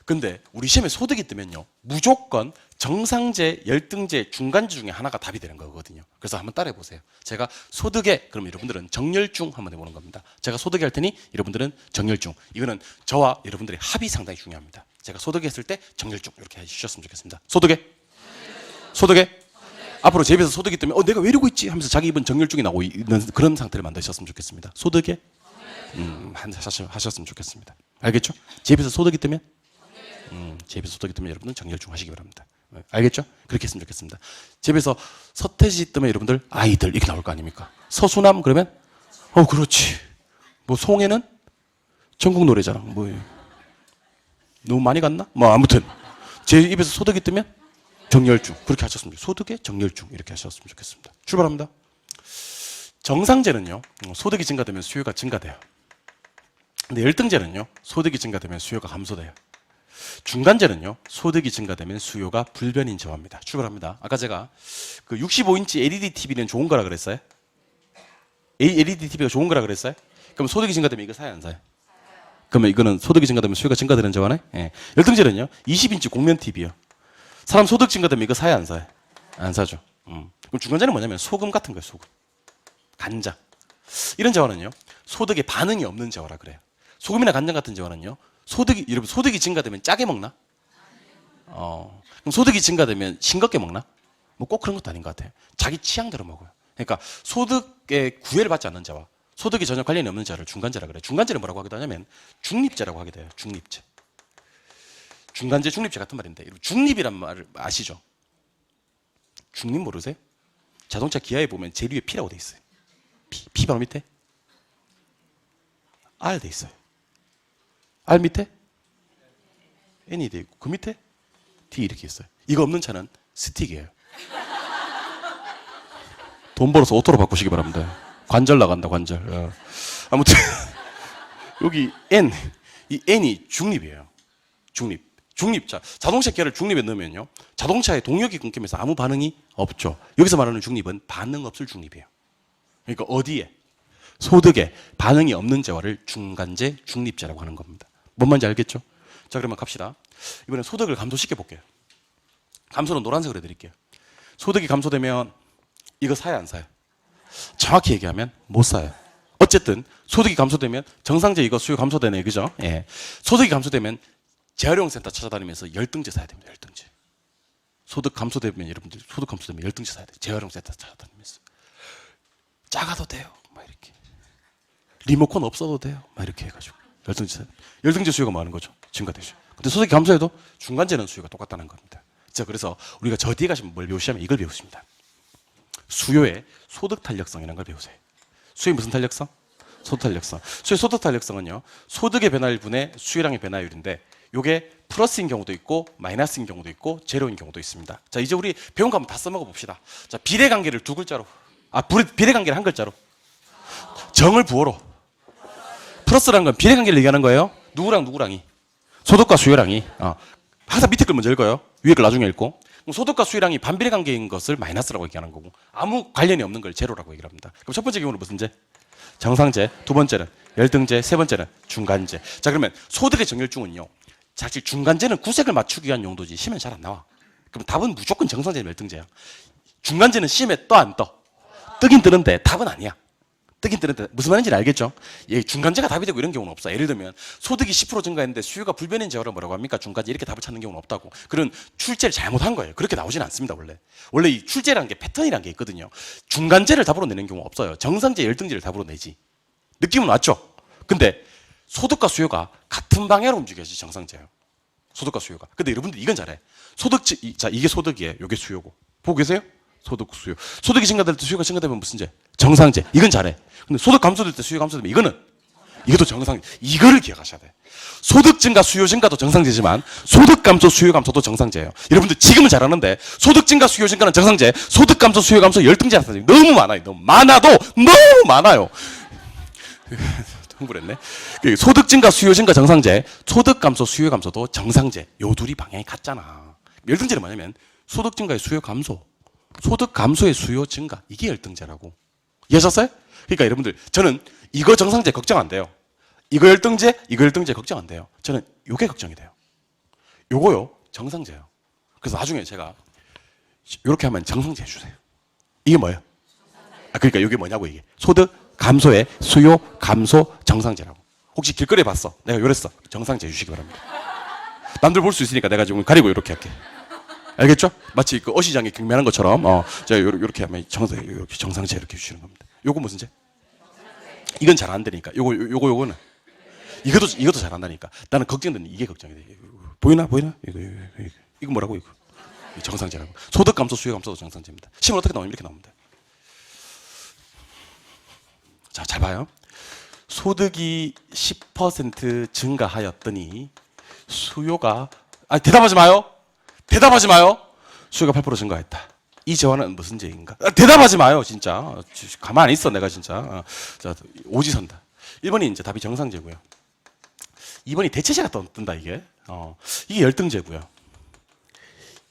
근데 우리 시험에 소득이 뜨면요, 무조건 정상재, 열등재, 중간재 중에 하나가 답이 되는 거거든요. 그래서 한번 따라해 보세요. 제가 소득에, 그럼 여러분들은 정렬중 한번 해보는 겁니다. 제가 소득에 할 테니 여러분들은 정렬중. 이거는 저와 여러분들의 합이 상당히 중요합니다. 제가 소득에 했을 때 정렬중 이렇게 해주셨으면 좋겠습니다. 소득에 앞으로 제 입에서 소득이 뜨면 내가 왜 이러고 있지 하면서 자기 입은 정렬중이 나오고 있는 그런 상태를 만드셨으면 좋겠습니다. 소득에 하셨으면 좋겠습니다. 알겠죠? 제 입에서 소득이 뜨면 제 입에서 소득이 뜨면 여러분은 정렬중 하시기 바랍니다. 알겠죠? 그렇게 했으면 좋겠습니다. 제 입에서 서태지 뜨면 여러분들 아이들 이렇게 나올 거 아닙니까? 서수남 그러면 그렇지. 송혜는 전국 노래자랑 너무 많이 갔나? 아무튼 제 입에서 소득이 뜨면 정렬중 그렇게 하셨으면 좋겠습니다. 소득에 정렬중 이렇게 하셨으면 좋겠습니다. 출발합니다. 정상재는요, 소득이 증가되면 수요가 증가돼요. 근데 열등재는요, 소득이 증가되면 수요가 감소돼요. 중간재는요, 소득이 증가되면 수요가 불변인 재화입니다. 출발합니다. 아까 제가 그 65인치 LED TV는 좋은 거라 그랬어요? LED TV가 좋은 거라 그랬어요? 그럼 소득이 증가되면 이거 사요, 안 사요? 그러면 이거는 소득이 증가되면 수요가 증가되는 재화네? 예. 열등재는요, 20인치 곡면 TV요. 사람 소득 증가되면 이거 사요, 안 사요? 안 사죠. 그럼 중간재는 뭐냐면 소금 같은 거예요, 소금. 간장. 이런 재화는요, 소득에 반응이 없는 재화라 그래요. 소금이나 간장 같은 재화는요, 여러분 소득이 증가되면 짜게 먹나? 그럼 소득이 증가되면 싱겁게 먹나? 꼭 그런 것도 아닌 것 같아요. 자기 취향대로 먹어요. 그러니까 소득에 구애를 받지 않는 자와 소득이 전혀 관련이 없는 자를 중간재라 그래요. 중간재를 뭐라고 하기도 하냐면 중립재라고 하게 돼요. 중립재. 중간재, 중립재 같은 말인데 중립이란 말을 아시죠? 중립 모르세요? 자동차 기아에 보면 제일 위에 P라고 돼 있어요. P 바로 밑에 R 돼 있어요. R 밑에 N이 돼 있고 그 밑에 D 이렇게 있어요. 이거 없는 차는 스틱이에요. 돈 벌어서 오토로 바꾸시기 바랍니다. 관절 나간다, 관절. 아무튼 여기 N, 이 N이 중립이에요. 중립자. 자동차 기아를 중립에 넣으면요, 자동차의 동력이 끊기면서 아무 반응이 없죠. 여기서 말하는 중립은 반응 없을 중립이에요. 그러니까 어디에? 소득에 반응이 없는 재화를 중간재, 중립재라고 하는 겁니다. 뭔 말인지 알겠죠? 자, 그러면 갑시다. 이번엔 소득을 감소시켜 볼게요. 감소는 노란색으로 해드릴게요. 소득이 감소되면 이거 사요, 안 사요? 정확히 얘기하면 못 사요. 어쨌든 소득이 감소되면 정상재 이거 수요 감소되네, 그죠? 예. 소득이 감소되면 재활용센터 찾아다니면서 열등재 사야 됩니다. 열등재. 소득 감소되면 여러분들 소득 감소되면 열등재 사야 돼요. 재활용센터 찾아다니면서 작아도 돼요. 막 이렇게 리모컨 없어도 돼요. 막 이렇게 해가지고 열등재 수요가 많은 거죠. 증가되죠. 근데 소득이 감소해도 중간재는 수요가 똑같다는 겁니다. 자, 그래서 우리가 저 뒤에 가시면 뭘 배우시냐면 이걸 배우십니다. 수요의 소득 탄력성이라는 걸 배우세요. 수요의 무슨 탄력성? 소득 탄력성. 수요의 소득 탄력성은요, 소득의 변화율분의 수요량의 변화율인데 이게 플러스인 경우도 있고 마이너스인 경우도 있고 제로인 경우도 있습니다. 자, 이제 우리 배운 거 한번 다 써먹어 봅시다. 자, 비례관계를 두 글자로, 비례관계를 한 글자로, 정을 부호로. 플러스라는 건 비례관계를 얘기하는 거예요. 누구랑 누구랑이? 소득과 수요량이. 항상 밑에 걸 먼저 읽어요. 위에 걸 나중에 읽고. 그럼 소득과 수요량이 반비례 관계인 것을 마이너스라고 얘기하는 거고, 아무 관련이 없는 걸 제로라고 얘기를 합니다. 그럼 첫 번째 경우는 무슨 재? 정상재. 두 번째는 열등재. 세 번째는 중간재. 자, 그러면 소득의 정렬중은요, 사실 중간재는 구색을 맞추기 위한 용도지 시험에 잘 안 나와. 그럼 답은 무조건 정상재, 열등재야. 중간재는 시험에 떠 안 떠? 뜨긴 뜨는데 답은 아니야. 뜨긴 뜨는데 무슨 말인지 알겠죠? 예, 중간재가 답이 되고 이런 경우는 없어. 예를 들면 소득이 10% 증가했는데 수요가 불변인 제어를 뭐라고 합니까? 중간재 이렇게 답을 찾는 경우는 없다고. 그런 출제를 잘못한 거예요. 그렇게 나오지는 않습니다. 원래 이 출제라는 게 패턴이라는 게 있거든요. 중간재를 답으로 내는 경우가 없어요. 정상재, 열등재를 답으로 내지. 느낌은 왔죠? 근데 소득과 수요가 같은 방향으로 움직여야지 정상재예요. 소득과 수요가. 근데 여러분들 이건 잘해. 자, 이게 소득이에요. 이게 수요고. 보고 계세요? 소득, 수요. 소득이 증가될 때 수요가 증가되면 무슨 재? 정상재. 이건 잘해. 근데 소득 감소될 때 수요 감소되면 이것도 정상재. 이거를 기억하셔야 돼. 소득 증가, 수요 증가도 정상재지만 소득 감소, 수요 감소도 정상재예요. 여러분들 지금은 잘하는데 소득 증가, 수요 증가는 정상재, 소득 감소, 수요 감소 열등재 하는 사람이 너무 많아요. 너무 많아요. 흥분했네. 소득 증가, 수요 증가 정상재, 소득 감소, 수요 감소도 정상재. 요 둘이 방향이 같잖아. 열등재는 뭐냐면 소득 증가의 수요 감소, 소득 감소의 수요 증가. 이게 열등재라고. 이해하셨어요? 그러니까 여러분들 저는 이거 정상재 걱정 안 돼요. 이거 열등재 걱정 안 돼요. 저는 요게 걱정이 돼요. 요거요 정상재예요. 그래서 나중에 제가 요렇게 하면 정상재 해주세요. 이게 뭐예요? 그러니까 이게 뭐냐고 이게. 소득 감소의 수요 감소 정상재라고. 혹시 길거리에 봤어? 내가 요랬어. 정상재 해주시기 바랍니다. 남들 볼 수 있으니까 내가 지금 가리고 이렇게 할게. 알겠죠? 마치 그 어시장에 경매하는 것처럼 제가 요렇게 하면 정상재 이렇게 해주시는 겁니다. 요거 무슨 재? 이건 잘 안 되니까. 요거는 이것도 잘 안다니까. 나는 걱정되는 이게 걱정이 돼. 보이나? 이거 뭐라고 이거? 정상재라고. 소득 감소, 수요 감소도 정상재입니다. 시면 어떻게 나오면 이렇게 나옵니다. 자, 잘 봐요. 소득이 10% 증가하였더니 수요가 대답하지 마요. 수요가 8% 증가했다. 이 재화는 무슨 재인가? 대답하지 마요, 진짜. 가만히 있어, 내가 진짜. 자, 오지선다. 1번이 이제 답이 정상재고요. 2번이 대체재가 뜬다, 이게. 이게 열등재고요.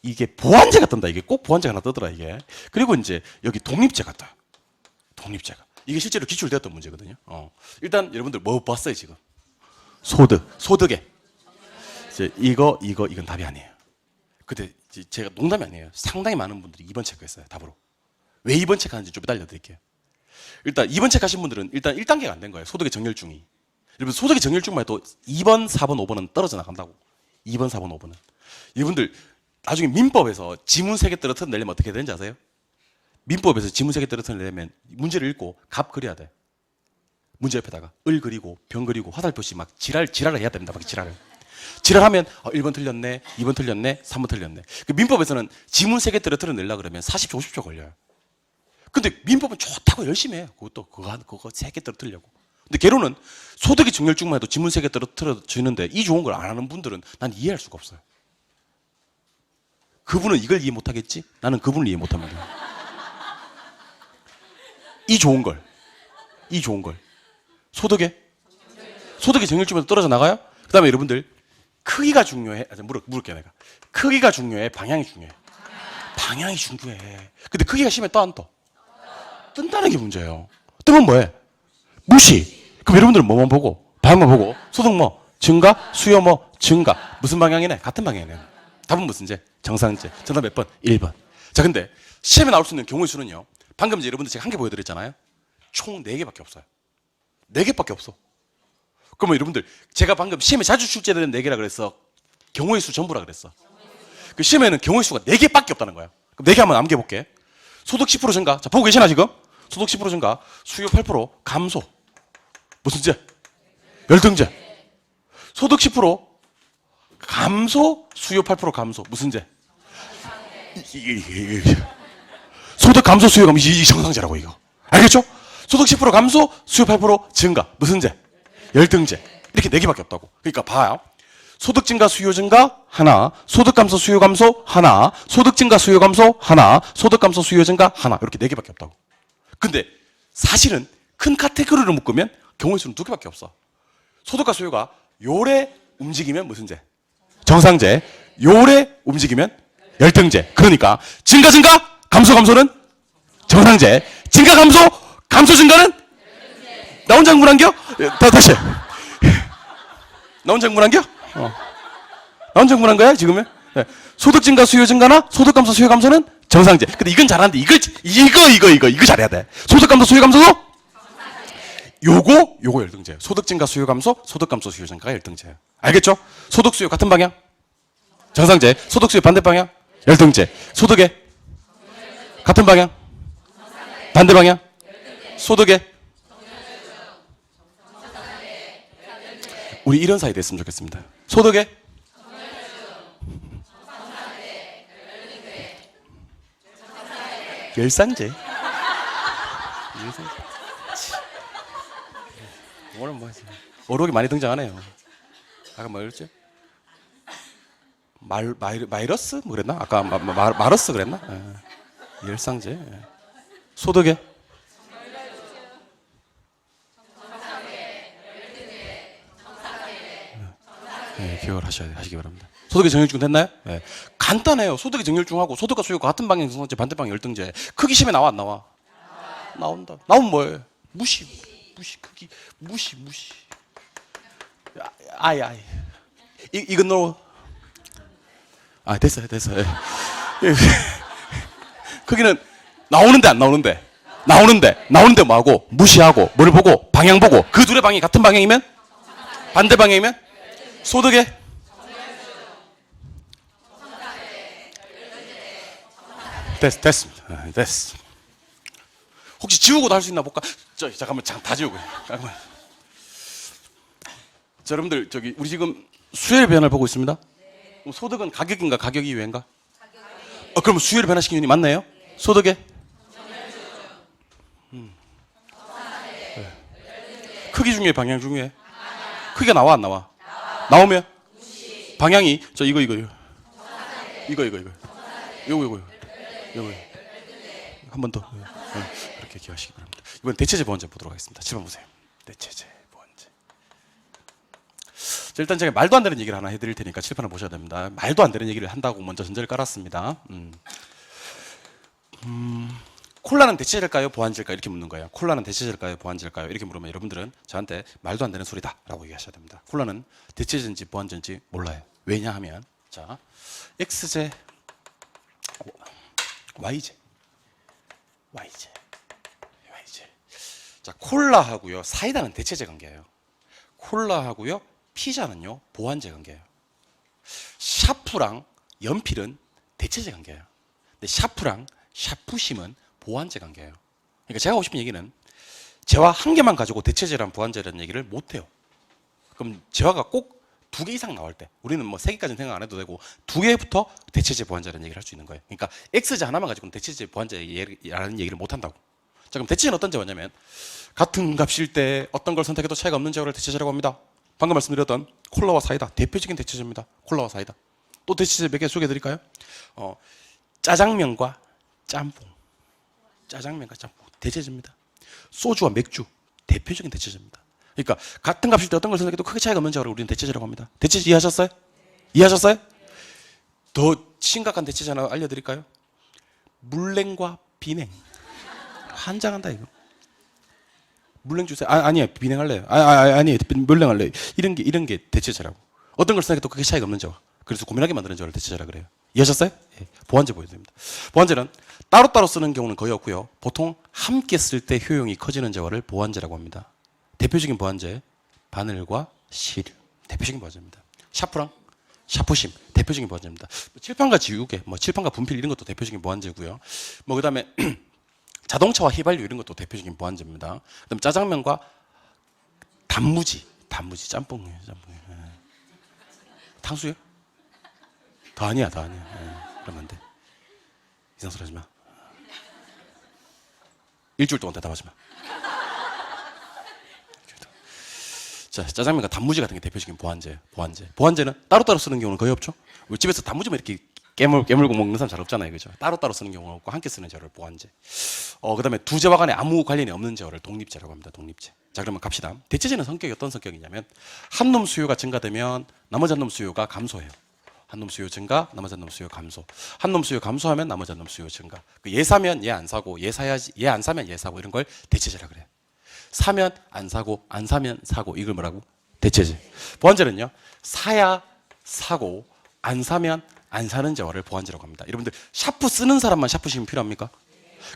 이게 보완재가 뜬다, 이게. 꼭 보완재가 하나 뜨더라, 이게. 그리고 이제 여기 독립재가 떠요. 독립재가. 이게 실제로 기출되었던 문제거든요. 일단 여러분들 뭐 봤어요, 지금? 소득에. 이건 답이 아니에요. 근데 제가 농담이 아니에요. 상당히 많은 분들이 2번 체크했어요, 답으로. 왜 2번 체크하는지 좀 이따 알려드릴게요. 일단 2번 체크하신 분들은 일단 1단계가 안 된 거예요. 소득의 정렬중이. 여러분 소득의 정렬중만 해도 2번, 4번, 5번은 떨어져 나간다고. 2번, 4번, 5번은. 여러분들 나중에 민법에서 지문 3개 떨어뜨리려면 어떻게 되는지 아세요? 민법에서 지문 3개 떨어뜨리려면 문제를 읽고 값 그려야 돼. 문제 옆에다가 을 그리고 병 그리고 화살표시 막 지랄을 해야 됩니다. 막 지랄하면 1번 틀렸네, 2번 틀렸네, 3번 틀렸네. 그 민법에서는 지문 3개 떨어뜨려내려고 그러면 40초, 50초 걸려요. 근데 민법은 좋다고 열심히 해요. 그거 3개 떨어뜨리려고. 근데 개론은 소득의 정렬중만 해도 지문 3개 떨어뜨려지는데 이 좋은 걸 안 하는 분들은 난 이해할 수가 없어요. 그분은 이걸 이해 못하겠지? 나는 그분을 이해 못합니다. 이 좋은 걸. 소득의 정렬중에서 떨어져 나가요? 그 다음에 여러분들 크기가 중요해. 물을게 내가. 크기가 중요해? 방향이 중요해? 방향이 중요해. 근데 크기가 심해 떠 안 떠? 뜬다는 게 문제예요. 뜨면 뭐해? 무시. 그럼 여러분들은 뭐만 보고? 방향만 보고? 소득 뭐? 증가? 수요 뭐? 증가. 무슨 방향이네? 같은 방향이네. 답은 무슨 재? 정상재. 정답 몇 번? 1번. 자, 근데 시험에 나올 수 있는 경우의 수는요. 방금 이제 여러분들 제가 한 개 보여드렸잖아요. 총 4개밖에 없어요. 4개밖에 없어. 그러면 여러분들 제가 방금 시험에 자주 출제되는 4개라 그랬어. 경우의 수 전부라 그랬어. 그 시험에는 경우의 수가 4개밖에 없다는 거야. 그럼 4개 한번 남겨볼게. 소득 10% 증가. 자, 보고 계시나 지금? 소득 10% 증가. 수요 8% 감소. 무슨 재? 열등재. 소득 10% 감소. 수요 8% 감소. 무슨 재? 소득 감소 수요 감소. 이 정상재라고 이거. 알겠죠? 소득 10% 감소. 수요 8% 증가. 무슨 재? 열등재. 이렇게 4개밖에 없다고. 그러니까 봐요. 소득 증가 수요 증가 하나, 소득 감소 수요 감소 하나, 소득 증가 수요 감소 하나, 소득 감소 수요 증가 하나. 이렇게 4개밖에 없다고. 근데 사실은 큰 카테고리로 묶으면 경우의 수는 2개밖에 없어. 소득과 수요가 요래 움직이면 무슨 재? 정상재. 요래 움직이면 열등재. 그러니까 증가 감소는 정상재. 증가 감소 증가는 나 혼자 흥분한겨? 다시. 나 혼자 흥분한겨? 나 혼자 흥분한 거야, 지금은? 네. 소득 증가, 수요 증가나 소득 감소, 수요 감소는 정상재. 근데 이건 잘하는데 이거 잘해야 돼. 소득 감소, 수요 감소도 요거 열등제예요. 소득 증가 수요 감소, 소득 감소 수요 증가가 열등제예요. 알겠죠? 소득 수요 같은 방향 정상제, 소득 수요 반대 방향 열등제. 소득의 같은 방향 반대 방향 소득의 우리 이런 사이 됐으면 좋겠습니다. 소득의 열상제. 오늘 뭐 어록이 많이 등장하네요. 아까 뭐였지? 마이러스 뭐 그랬나? 아까 마러스 그랬나? 예. 열상제. 예. 소득의 예, 기억을 하시기 바랍니다. 소득의 정렬중 됐나요? 예. 간단해요. 소득의 정렬중하고 소득과 수요가 같은 방향 정상제, 반대 방향 열등제. 크기 심해 나와 안 나와? 나온다. 나오면 뭐예요? 무시 크기 무시. 아이. 이건 너. 아 됐어요. 예. 크기는 나오는데 안 나오는데? 나오는데 뭐하고? 무시하고 뭘 보고? 방향 보고. 그 둘의 방향이 같은 방향이면? 반대 방향이면? 소득의 됐습니다. 됐어. 혹시 지우고도 할 수 있나 볼까? 잠깐만 다 지우고. 잠깐만. 자, 여러분들 우리 지금 수요일 변화를 보고 있습니다. 소득은 가격인가 가격 이외인가? 그럼 수요일 변화시키는 게 맞나요? 소득의 크기 중요해 방향 중요해? 크기가 나와 안 나와? 나오면 방향이 이거 한 번 더 이렇게 기억하시기 바랍니다. 이번 대체제 보완제 보도록 하겠습니다. 7번 보세요. 대체제 보완제. 자, 일단 제가 말도 안 되는 얘기를 하나 해드릴 테니까 칠판을 보셔야 됩니다. 말도 안 되는 얘기를 한다고 먼저 전제를 깔았습니다. 콜라는 대체제일까요? 보완제일까요? 이렇게 묻는 거예요. 콜라는 대체제일까요? 보완제일까요? 이렇게 물으면 여러분들은 저한테 말도 안 되는 소리다 라고 얘기하셔야 됩니다. 콜라는 대체제인지 보완제인지 몰라요. 왜냐하면 자 X제 Y제 자 콜라하고요 사이다는 대체제 관계예요. 콜라하고요 피자는요 보완제 관계예요. 샤프랑 연필은 대체제 관계예요. 근데 샤프랑 샤프심은 보완제 관계예요. 그러니까 제가 하고 싶은 얘기는 재화 한 개만 가지고 대체제랑 보완제라는 얘기를 못 해요. 그럼 재화가 꼭 2개 이상 나올 때 우리는 뭐 3개까지는 생각 안 해도 되고 2개부터 대체제 보완제라는 얘기를 할 수 있는 거예요. 그러니까 X제 하나만 가지고는 대체제 보완제라는 얘기를 못 한다고. 자 그럼 대체제는 어떤 재화냐면 같은 값일 때 어떤 걸 선택해도 차이가 없는 재화를 대체제라고 합니다. 방금 말씀드렸던 콜라와 사이다 대표적인 대체제입니다. 콜라와 사이다. 또 대체제 몇 개 소개해 드릴까요? 짜장면과 짬뽕 대체제입니다. 소주와 맥주 대표적인 대체제입니다. 그러니까 같은 값일 때 어떤 걸 선택해도 크게 차이가 없는 재화를 우리는 대체제라고 합니다. 대체제 이해하셨어요? 더 심각한 대체제 하나 알려드릴까요? 물냉과 비냉. 환장한다 이거. 물냉 주세요. 아니에요. 비냉 할래요. 아니에요. 물냉 할래요. 이런 게 대체제라고. 어떤 걸 선택해도 크게 차이가 없는 재화. 그래서 고민하게 만드는 재화를 대체제라 그래요. 이해하셨어요? 예. 보완제 보여드립니다. 보완제는 따로따로 쓰는 경우는 거의 없고요. 보통 함께 쓸 때 효용이 커지는 재화를 보완제라고 합니다. 대표적인 보완제 바늘과 실 대표적인 보완제입니다. 샤프랑 샤프심 대표적인 보완제입니다. 칠판과 지우개, 칠판과 분필 이런 것도 대표적인 보완제고요. 그다음에 자동차와 휘발유 이런 것도 대표적인 보완제입니다. 그다음에 짜장면과 단무지 짬뽕. 탕수육? 더 아니야. 그러면 안 돼. 이상 소리 하지 마. 일주일 동안 대답하지 마. 자, 짜장면과 단무지 같은 게 대표적인 보완제예요. 보완제는 따로따로 쓰는 경우는 거의 없죠. 우리 집에서 단무지만 이렇게 깨물고 먹는 사람 잘 없잖아요. 그죠? 따로따로 쓰는 경우는 없고 함께 쓰는 재화를 보완제. 그다음에 두 재화 간에 아무 관련이 없는 재화를 독립제라고 합니다. 독립제. 자, 그러면 갑시다. 대체제는 성격이 어떤 성격이냐면 한 놈 수요가 증가되면 나머지 한 놈 수요가 감소해요. 한 놈 수요 증가, 나머지 한 놈 수요 감소. 한 놈 수요 감소하면 나머지 한 놈 수요 증가. 얘 사면 얘 안 사고, 얘 사야지, 얘 안 사면 얘 사고 이런 걸 대체제라 그래요. 사면 안 사고, 안 사면 사고 이걸 뭐라고? 대체제. 보완제는요. 사야 사고, 안 사면 안 사는 재화를 보완제라고 합니다. 여러분들 샤프 쓰는 사람만 샤프심 필요합니까?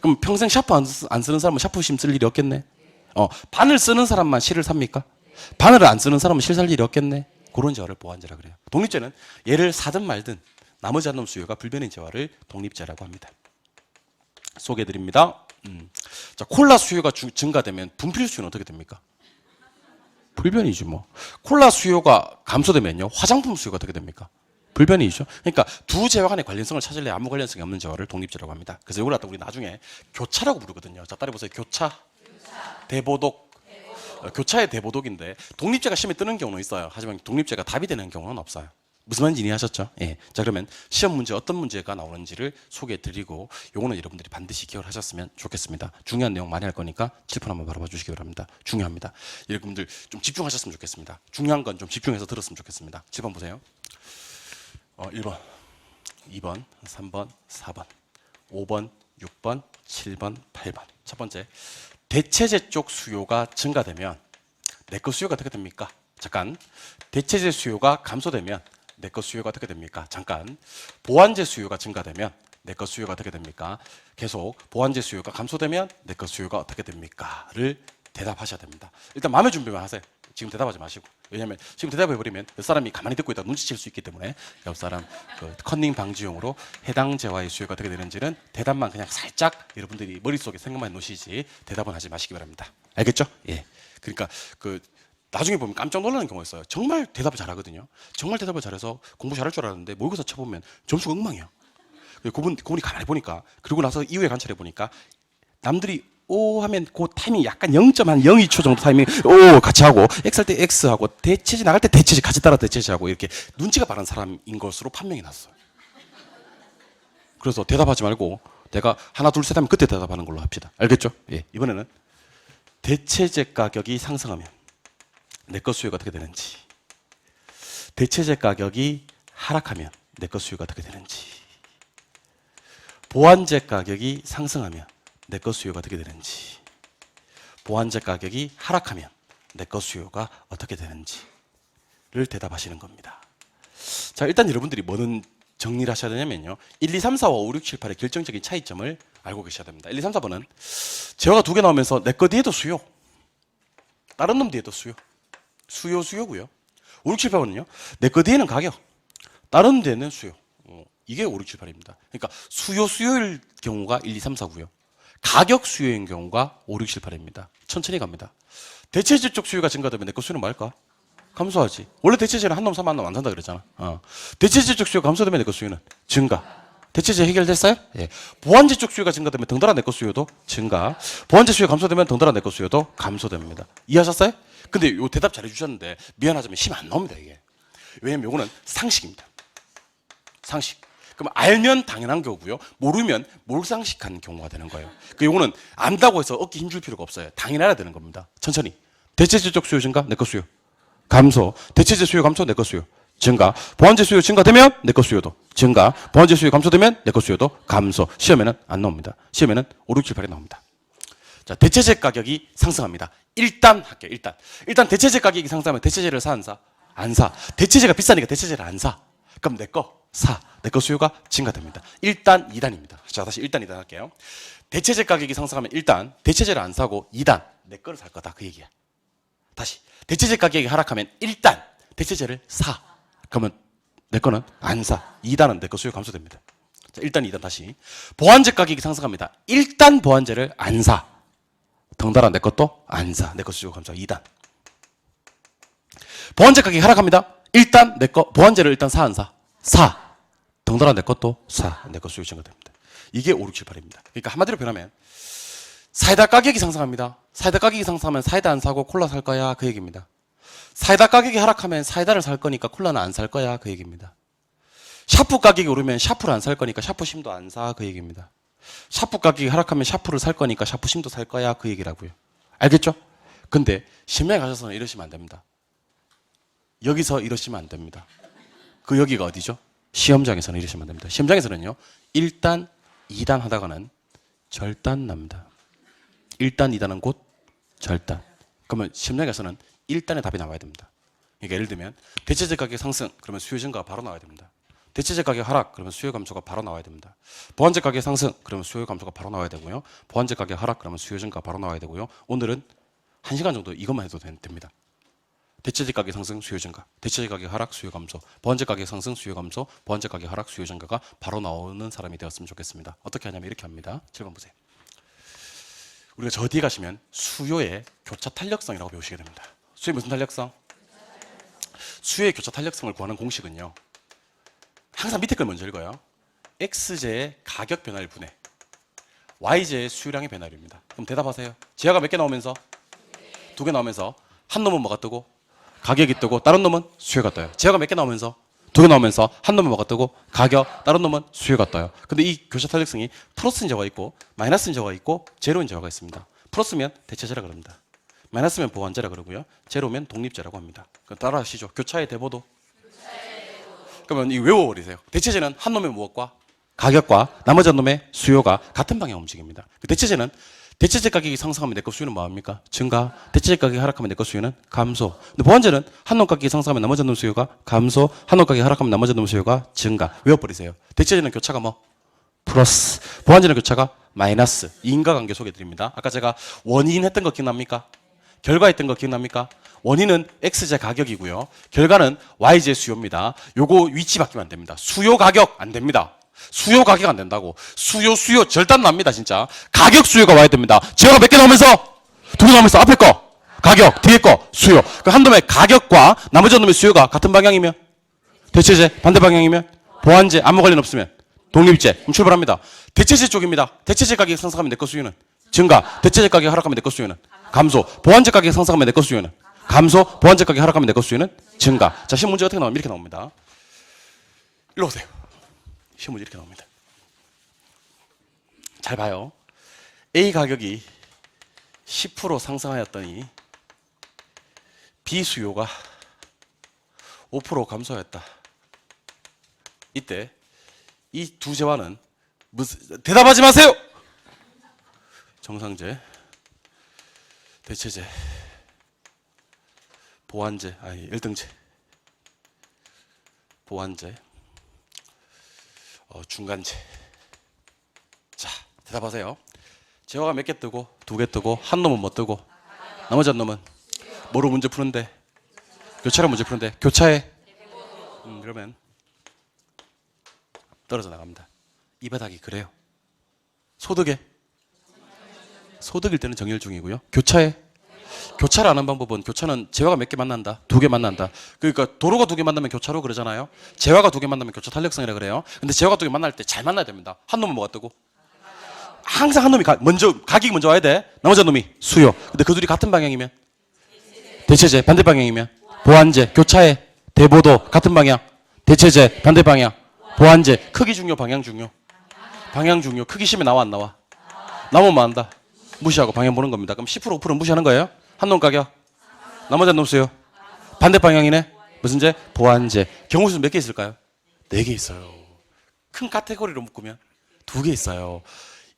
그럼 평생 샤프 안 쓰는 사람은 샤프심 쓸 일이 없겠네. 바늘 쓰는 사람만 실을 삽니까? 바늘을 안 쓰는 사람은 실 살 일이 없겠네. 그런 재화를 보완재라 그래요. 독립재는 얘를 사든 말든 나머지 한 놈 수요가 불변인 재화를 독립재라고 합니다. 소개해 드립니다. 자, 콜라 수요가 증가되면 분필 수요는 어떻게 됩니까? 불변이지 뭐. 콜라 수요가 감소되면요, 화장품 수요가 어떻게 됩니까? 불변이죠. 그러니까 두 재화 간의 관련성을 찾을래 아무 관련성이 없는 재화를 독립재라고 합니다. 그래서 이걸 갖다 우리 나중에 교차라고 부르거든요. 자, 따라해 보세요. 교차. 대보독. 교차의 대보독인데 독립재가 시험에 뜨는 경우는 있어요. 하지만 독립재가 답이 되는 경우는 없어요. 무슨 말인지 이해하셨죠? 예. 자, 그러면 시험 문제 어떤 문제가 나오는지를 소개해 드리고 요거는 여러분들이 반드시 기억을 하셨으면 좋겠습니다. 중요한 내용 많이 할 거니까 칠판 한번 바라봐 주시기 바랍니다. 중요합니다. 여러분들 좀 집중하셨으면 좋겠습니다. 중요한 건 좀 집중해서 들었으면 좋겠습니다. 칠판 보세요. 1번, 2번, 3번, 4번, 5번, 6번, 7번, 8번. 첫 번째, 대체재 쪽 수요가 증가되면 내 거 수요가 어떻게 됩니까? 잠깐. 대체재 수요가 감소되면 내 거 수요가 어떻게 됩니까? 잠깐. 보완재 수요가 증가되면 내 거 수요가 어떻게 됩니까? 계속. 보완재 수요가 감소되면 내 거 수요가 어떻게 됩니까? 를 대답하셔야 됩니다. 일단 마음의 준비만 하세요. 지금 대답하지 마시고. 왜냐하면 지금 대답해버리면 옆 사람이 가만히 듣고 있다가 눈치챌 수 있기 때문에 옆 사람 컨닝 방지용으로 해당 재화의 수요가 어떻게 되는지는 대답만 그냥 살짝 여러분들이 머릿속에 생각만 놓으시지 대답은 하지 마시기 바랍니다. 알겠죠? 예. 그러니까 나중에 보면 깜짝 놀라는 경우가 있어요. 정말 대답을 잘하거든요. 정말 대답을 잘해서 공부 잘할 줄 알았는데 모의고사 쳐보면 점수가 엉망이야. 그분이 가만히 보니까 그리고 나서 이후에 관찰해 보니까 남들이 O 하면 그 타이밍 약간 0.02초 정도 타이밍 O 같이 하고 X 할 때 X 하고 대체지 나갈 때 대체지 같이 따라 대체지 하고 이렇게 눈치가 빠른 사람인 것으로 판명이 났어요. 그래서 대답하지 말고 내가 하나 둘 셋 하면 그때 대답하는 걸로 합시다. 알겠죠? 예. 이번에는 대체재 가격이 상승하면 내 것 수요가 어떻게 되는지, 대체재 가격이 하락하면 내 것 수요가 어떻게 되는지, 보완재 가격이 상승하면 내 것 수요가 어떻게 되는지, 보완재 가격이 하락하면 내 것 수요가 어떻게 되는지를 대답하시는 겁니다. 자, 일단 여러분들이 뭐는 정리를 하셔야 되냐면요, 1, 2, 3, 4, 5, 6, 7, 8의 결정적인 차이점을 알고 계셔야 됩니다. 1, 2, 3, 4번은 재화가 두 개 나오면서 내 거 뒤에도 수요, 다른 놈 뒤에도 수요, 수요고요. 5, 6, 7, 8번은요, 내 거 뒤에는 가격, 다른 놈 뒤에는 수요. 이게 5, 6, 7, 8입니다. 그러니까 수요일 경우가 1, 2, 3, 4고요. 가격 수요인 경우가 5, 6, 7, 8입니다. 천천히 갑니다. 대체재 쪽 수요가 증가되면 내 거 수요는 뭐 할까? 감소하지. 원래 대체재는 한 놈 사면 한 놈 안 산다 그랬잖아. 대체재 쪽 수요가 감소되면 내 거 수요는 증가. 대체재 해결됐어요? 예. 보완재 쪽 수요가 증가되면 덩달아 내 거 수요도 증가. 보완재 수요 감소되면 덩달아 내 거 수요도 감소됩니다. 이해하셨어요? 근데 요 대답 잘 해주셨는데 미안하지만 심 안 나옵니다 이게. 왜냐면 요거는 상식입니다. 상식. 그럼 알면 당연한 거고요. 모르면 몰상식한 경우가 되는 거예요. 요거는 안다고 해서 어깨 힘줄 필요가 없어요. 당연히 되는 겁니다. 천천히. 대체재 쪽 수요 증가, 내 거 수요 감소. 대체재 수요 감소, 내 거 수요 증가. 보완재 수요 증가되면 내 거 수요도 증가. 보완재 수요 감소되면 내 거 수요도 감소. 시험에는 안 나옵니다. 시험에는 5, 6, 7, 8이 나옵니다. 자, 대체재 가격이 상승합니다. 일단 할게요. 일단 대체재 가격이 상승하면 대체재를 사, 안 사? 안 사. 대체재가 비싸니까 대체재를 안 사. 그럼 내 거 사. 내 거 수요가 증가됩니다. 1단, 2단입니다. 자, 다시 1단, 2단 할게요. 대체재 가격이 상승하면 1단, 대체재를 안 사고 2단, 내 거를 살 거다. 그 얘기야. 다시. 대체재 가격이 하락하면 1단, 대체재를 사. 그러면 내 거는 안 사. 2단은 내 거 수요 감소됩니다. 자, 1단, 2단 다시. 보완재 가격이 상승합니다. 1단 보완재를 안 사. 덩달아 내 것도 안 사. 내 거 수요 감소. 2단. 보완재 가격이 하락합니다. 일단 내 거 보완재를 일단 사, 안 사? 사. 덩달아 내 것도 사. 내 거 수요 증가됩니다. 이게 5, 6, 7, 8입니다. 그러니까 한마디로 표현하면 사이다 가격이 상승합니다. 사이다 가격이 상승하면 사이다 안 사고 콜라 살 거야. 그 얘기입니다. 사이다 가격이 하락하면 사이다를 살 거니까 콜라는 안 살 거야. 그 얘기입니다. 샤프 가격이 오르면 샤프를 안 살 거니까 샤프심도 안 사. 그 얘기입니다. 샤프 가격이 하락하면 샤프를 살 거니까 샤프심도 살 거야. 그 얘기라고요. 알겠죠? 근데 시험에 가셔서는 이러시면 안 됩니다. 여기서 이러시면 안 됩니다. 그 여기가 어디죠? 시험장에서는 이러시면 안 됩니다. 시험장에서는요, 1단, 2단 하다가는 절단 납니다. 1단, 2단은 곧 절단. 그러면 시험장에서는 1단의 답이 나와야 됩니다. 그러니까 예를 들면 대체재 가격 상승, 그러면 수요 증가가 바로 나와야 됩니다. 대체재 가격 하락, 그러면 수요 감소가 바로 나와야 됩니다. 보완재 가격 상승, 그러면 수요 감소가 바로 나와야 되고요. 보완재 가격 하락, 그러면 수요 증가가 바로 나와야 되고요. 오늘은 1시간 정도 이것만 해도 됩니다. 대체재 가격 상승, 수요 증가, 대체재 가격 하락, 수요 감소, 보완재 가격 상승, 수요 감소, 보완재 가격 하락, 수요 증가가 바로 나오는 사람이 되었으면 좋겠습니다. 어떻게 하냐면 이렇게 합니다. 7번 보세요. 우리가 저 뒤에 가시면 수요의 교차 탄력성이라고 배우시게 됩니다. 수요의 무슨 탄력성? 수요의 교차 탄력성을 구하는 공식은요, 항상 밑에 걸 먼저 읽어요. X제의 가격 변화율 분해 Y제의 수요량의 변화율입니다. 그럼 대답하세요. 지하가 몇 개 나오면서? 2개 나오면서 한 놈은 뭐가 뜨고? 가격이 뜨고 다른 놈은 수요가 떠요. 지하가 몇 개 나오면서? 2개 나오면서 한 놈은 뭐가 뜨고? 가격, 다른 놈은 수요가 떠요. 근데 이 교차 탄력성이 플러스인 저가 있고 마이너스인 저가 있고 제로인 저가 있습니다. 플러스면 대체제라 그럽니다. 마이너스면 보완제라 그러고요. 제로면 독립제라고 합니다. 그럼 따라 하시죠. 교차의 대보도. 그러면 이 외워버리세요. 대체제는 한 놈의 무엇과? 가격과 나머지 한 놈의 수요가 같은 방향 움직입니다. 대체제는 대체재 가격이 상승하면 내 거 수요는 뭐합니까? 증가. 대체재 가격이 하락하면 내 거 수요는 감소. 근데 보완제는 한 놈 가격이 상승하면 나머지 한 놈 수요가 감소. 한 놈 가격이 하락하면 나머지 한 놈 수요가 증가. 외워버리세요. 대체제는 교차가 뭐? 플러스. 보완제는 교차가 마이너스. 이 인과관계 소개드립니다. 아까 제가 원인 했던 거 기억납니까? 결과했던 거 기억납니까? 원인은 X제 가격이고요. 결과는 Y제 수요입니다. 요거 위치 바뀌면 안 됩니다. 수요 가격 안 됩니다. 수요 가격 안 된다고. 수요 절단 납니다 진짜. 가격 수요가 와야 됩니다. 지호가 몇 개 나오면서? 2개 나오면서 앞에 거 가격, 뒤에 거 수요. 그 한 놈의 가격과 나머지 한 놈의 수요가 같은 방향이면 대체제, 반대 방향이면 보완제, 아무 관련 없으면 독립제. 그럼 출발합니다. 대체제 쪽입니다. 대체제 가격이 상승하면 내 거 수요는 증가. 대체제 가격이 하락하면 내 거 수요는 감소. 보완제 가격이 상승하면 내 거 수요는 감소. 보완제 가격이 하락하면 내 거 수요는 증가. 자, 시험 문제 어떻게 나오면 이렇게 나옵니다. 일로 오세요. 시험 문제 이렇게 나옵니다. 잘 봐요. A 가격이 10% 상승하였더니 B 수요가 5% 감소했다. 이때 이 두 재화는 무슨 대답하지 마세요. 정상제, 대체제, 보완제, 아니 1등제, 보완제, 중간제. 자, 대답하세요. 재화가 몇 개 뜨고 2개 뜨고 한 놈은 뭐 뜨고 나머지 한 놈은 뭐로 문제 푸는데? 교차로 문제 푸는데 교차에 그러면 떨어져 나갑니다. 이 바닥이 그래요. 소득일 때는 정렬 중이고요. 교차를 아는 방법은 교차는 재화가 몇 개 만난다? 2개 만난다. 그러니까 도로가 2개 만나면 교차로 그러잖아요. 재화가 2개 만나면 교차 탄력성이라 그래요. 근데 재화가 2개 만날 때 잘 만나야 됩니다. 한 놈은 뭐가 뜨고? 항상 한 놈이 가격이 먼저 와야 돼. 나머지 한 놈이 수요. 근데 그 둘이 같은 방향이면 대체제, 반대 방향이면 보완제. 교차의 대보도 같은 방향. 대체제, 반대 방향. 보완제. 크기 중요, 방향 중요. 방향 중요. 크기 시험에 나와 안 나와? 나오면 뭐 한다? 무시하고 방향 보는 겁니다. 그럼 10% 5% 무시하는 거예요? 한 놈 가격. 나머지 한 놈 수요. 반대 방향이네. 무슨 제? 보완제. 경우수 몇 개 있을까요? 4개 있어요. 큰 카테고리로 묶으면 2개 있어요.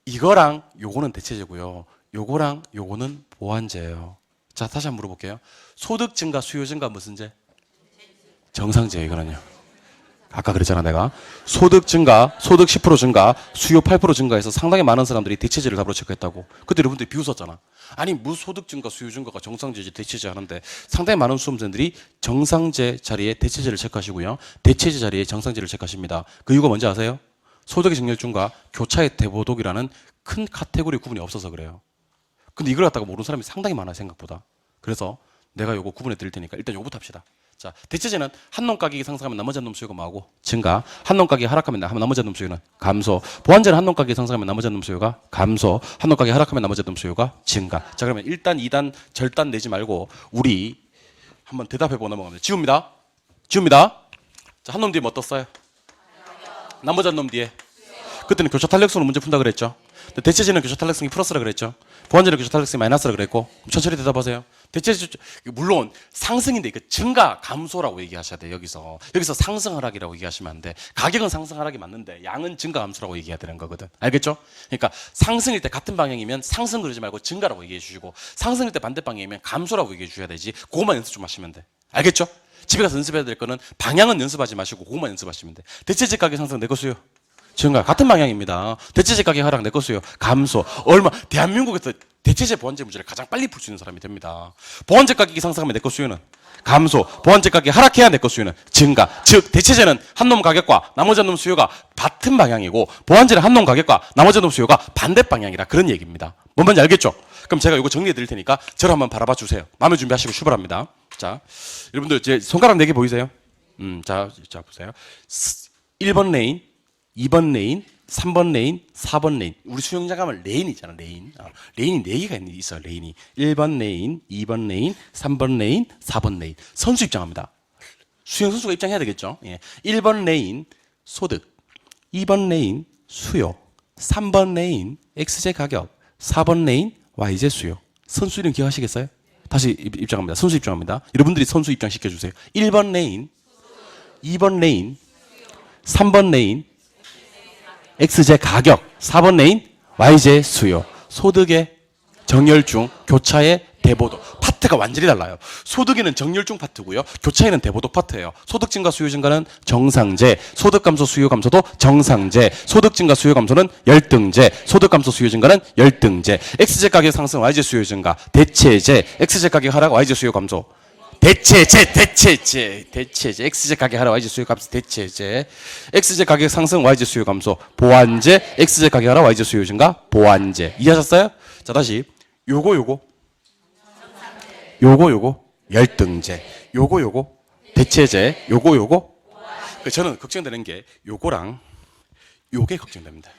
이거랑 요거는 대체제고요. 요거랑 요거는 보완제예요. 자, 다시 한번 물어볼게요. 소득 증가, 수요 증가 무슨 제? 정상제예요, 이거는요. 아까 그랬잖아, 내가. 소득 증가, 소득 10% 증가, 수요 8% 증가해서 상당히 많은 사람들이 대체제를 답으로 체크했다고. 그때 여러분들이 비웃었잖아. 아니, 무소득 증가, 수요 증가가 정상제지 대체제 하는데 상당히 많은 수험생들이 정상제 자리에 대체제를 체크하시고요. 대체제 자리에 정상제를 체크하십니다. 그 이유가 뭔지 아세요? 소득의 정렬중과 교차의 대보독이라는 큰 카테고리 구분이 없어서 그래요. 근데 이걸 갖다가 모르는 사람이 상당히 많아요, 생각보다. 그래서 내가 요거 구분해 드릴 테니까 일단 요거부터 합시다. 자, 대체제는 한 놈 가격이 상승하면 나머지 한 놈 수요가 뭐하고? 증가. 한 놈 가격이 하락하면 나머지 한 놈 수요는 감소. 보완제는 한 놈 가격이 상승하면 나머지 한 놈 수요가 감소. 한 놈 가격이 하락하면 나머지 한 놈 수요가 증가. 자, 그러면 1단, 2단, 절단 내지 말고 우리 한번 대답해보고 넘어갑니다. 지웁니다. 자, 한 놈 뒤에 뭐 떴어요? 나머지 한 놈 뒤에. 그때는 교차 탄력성으로 문제 푼다 그랬죠. 대체제는 교차 탄력성이 플러스라 그랬죠. 보완제는 교차 탄력성이 마이너스라 그랬고. 천천히 대답하세요. 대체제 물론 상승인데 이거 증가 감소라고 얘기하셔야 돼요. 여기서 상승 하락이라고 얘기하시면 안 돼. 가격은 상승 하락이 맞는데 양은 증가 감소라고 얘기해야 되는 거거든. 알겠죠? 그러니까 상승일 때 같은 방향이면 상승 그러지 말고 증가라고 얘기해 주시고, 상승일 때 반대 방향이면 감소라고 얘기해 주셔야 되지. 그것만 연습 좀 하시면 돼. 알겠죠? 집에 가서 연습해야 될 거는 방향은 연습하지 마시고 그것만 연습하시면 돼. 대체제 가격 상승 내 거 수요. 증가 같은 방향입니다. 대체제 가격 하락 내 거 수요. 감소. 얼마 대한민국에서 대체재 보완제 문제를 가장 빨리 풀 수 있는 사람이 됩니다. 보완제 가격이 상승하면 내거 수요는 감소, 보완제 가격이 하락해야 내거 수요는 증가. 즉 대체재는 한 놈 가격과 나머지 한 놈 수요가 같은 방향이고 보완제는 한 놈 가격과 나머지 한 놈 수요가 반대 방향이라 그런 얘기입니다. 뭔 말인지 알겠죠? 그럼 제가 이거 정리해 드릴 테니까 저를 한번 바라봐 주세요. 마음의 준비하시고 출발합니다. 자, 여러분들 제 손가락 4개 보이세요? 자 보세요. 1번 레인, 2번 레인, 3번 레인, 4번 레인. 우리 수영장 가면 레인 있잖아, 레인. 레인이 4개가 있어요, 레인이. 1번 레인, 2번 레인, 3번 레인, 4번 레인. 선수 입장합니다. 수영 선수가 입장해야 되겠죠? 예. 1번 레인, 소득. 2번 레인, 수요. 3번 레인, X제 가격. 4번 레인, Y제 수요. 선수 이름 기억하시겠어요? 다시 입장합니다. 선수 입장합니다. 여러분들이 선수 입장 시켜주세요. 1번 레인, 2번 레인, 3번 레인, X제 가격, 4번 레인, Y제 수요. 소득의 정렬중, 교차의 대보도. 파트가 완전히 달라요. 소득에는 정렬중 파트고요. 교차에는 대보도 파트예요. 소득 증가 수요 증가는 정상제, 소득 감소 수요 감소도 정상제, 소득 증가 수요 감소는 열등제, 소득 감소 수요 증가는 열등제. X제 가격 상승, Y제 수요 증가, 대체제, X제 가격 하락, Y제 수요 감소. 대체제. X제 가격 하락, Y제 수요 감소, 대체제. X제 가격 상승, Y제 수요 감소, 보완제. X제 가격 하락, Y제 수요 증가, 보완제. 이해하셨어요? 자, 다시. 요거. 열등제. 요거. 대체제. 요거. 저는 걱정되는 게 요거랑 요게 걱정됩니다.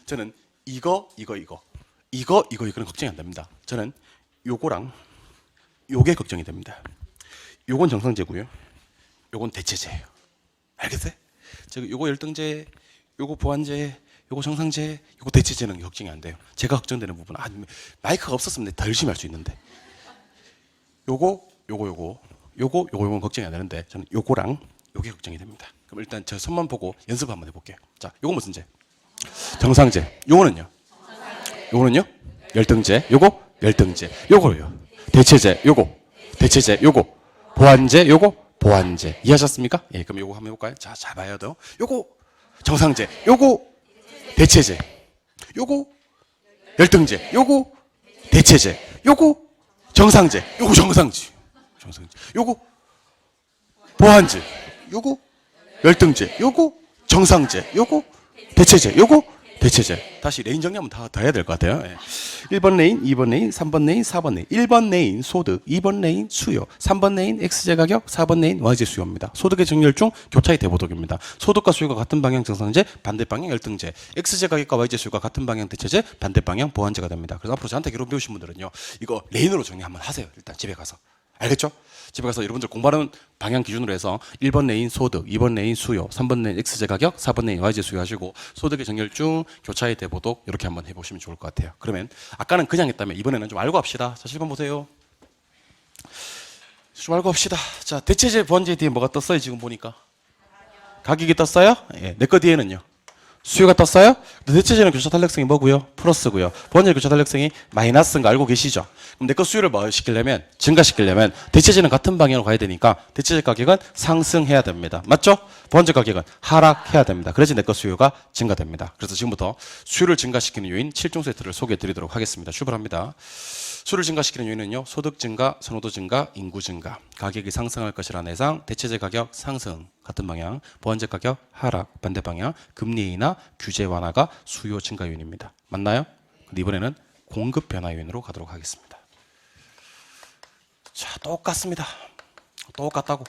저는 이거는 걱정이 안 됩니다. 저는 요거랑 요게 걱정이 됩니다. 요건 정상제고요. 요건 대체제예요. 알겠어요? 제가 요거 열등제, 요거 보완제, 요거 정상제, 요거 대체제는 걱정이 안 돼요. 제가 걱정되는 부분은 마이크가 없었으면 더 열심히 할 수 있는데 요거는 걱정이 안 되는데 저는 요거랑 요게 걱정이 됩니다. 그럼 일단 저 손만 보고 연습 한번 해볼게요. 자, 요거 무슨 제? 정상제. 요거는요? 열등제. 요거 열등제. 요거요. 대체제. 요거 대체제. 요거 보완제. 요거 보완제. 이해하셨습니까? 예, 그럼 요거 한번 해볼까요? 자, 잘 봐야 돼요. 요거 정상제. 요거 대체제. 요거 열등제. 요거 대체제. 요거 정상제. 요거 정상제. 요거 보완제. 요거 열등제. 요거 정상제. 요거 대체제. 요거 대체제. 다시 레인 정리 한번 더 해야 될 것 같아요. 예. 1번 레인, 2번 레인, 3번 레인, 4번 레인. 1번 레인 소득, 2번 레인 수요, 3번 레인 X제 가격, 4번 레인 Y제 수요입니다. 소득의 정렬중 교차의 대보독입니다. 소득과 수요가 같은 방향 정상제, 반대 방향 열등제. X제 가격과 Y제 수요가 같은 방향 대체제, 반대 방향 보완제가 됩니다. 그래서 앞으로 저한테 괴로움 배우신 분들은요, 이거 레인으로 정리 한번 하세요. 일단 집에 가서. 알겠죠? 집에 가서 여러분들 공부하는 방향 기준으로 해서 1번 레인 소득, 2번 레인 수요, 3번 레인 X제 가격, 4번 레인 Y제 수요 하시고 소득의 정렬중, 교차의 대보독 이렇게 한번 해보시면 좋을 것 같아요. 그러면 아까는 그냥 했다면 이번에는 좀 알고 합시다. 자, 7번 보세요. 좀 알고 합시다. 자, 대체제 보완제 뒤에 뭐가 떴어요? 지금 보니까 가격이 떴어요? 예, 내 거 뒤에는요 수요가 떴어요? 대체제는 교차 탄력성이 뭐고요? 플러스고요. 보완제 교차 탄력성이 마이너스인 거 알고 계시죠? 그럼 내 거 수요를 뭐 시키려면, 증가시키려면 대체제는 같은 방향으로 가야 되니까 대체제 가격은 상승해야 됩니다. 맞죠? 보완제 가격은 하락해야 됩니다. 그래서 내 거 수요가 증가됩니다. 그래서 지금부터 수요를 증가시키는 요인 7종 세트를 소개해 드리도록 하겠습니다. 출발합니다. 수요를 증가시키는 요인은요, 소득 증가, 선호도 증가, 인구 증가, 가격이 상승할 것이라는 예상, 대체제 가격 상승, 같은 방향, 보완제 가격 하락, 반대 방향, 금리 인하, 규제 완화가 수요 증가 요인입니다. 맞나요? 근데 이번에는 공급 변화 요인으로 가도록 하겠습니다. 자, 똑같습니다. 똑같다고.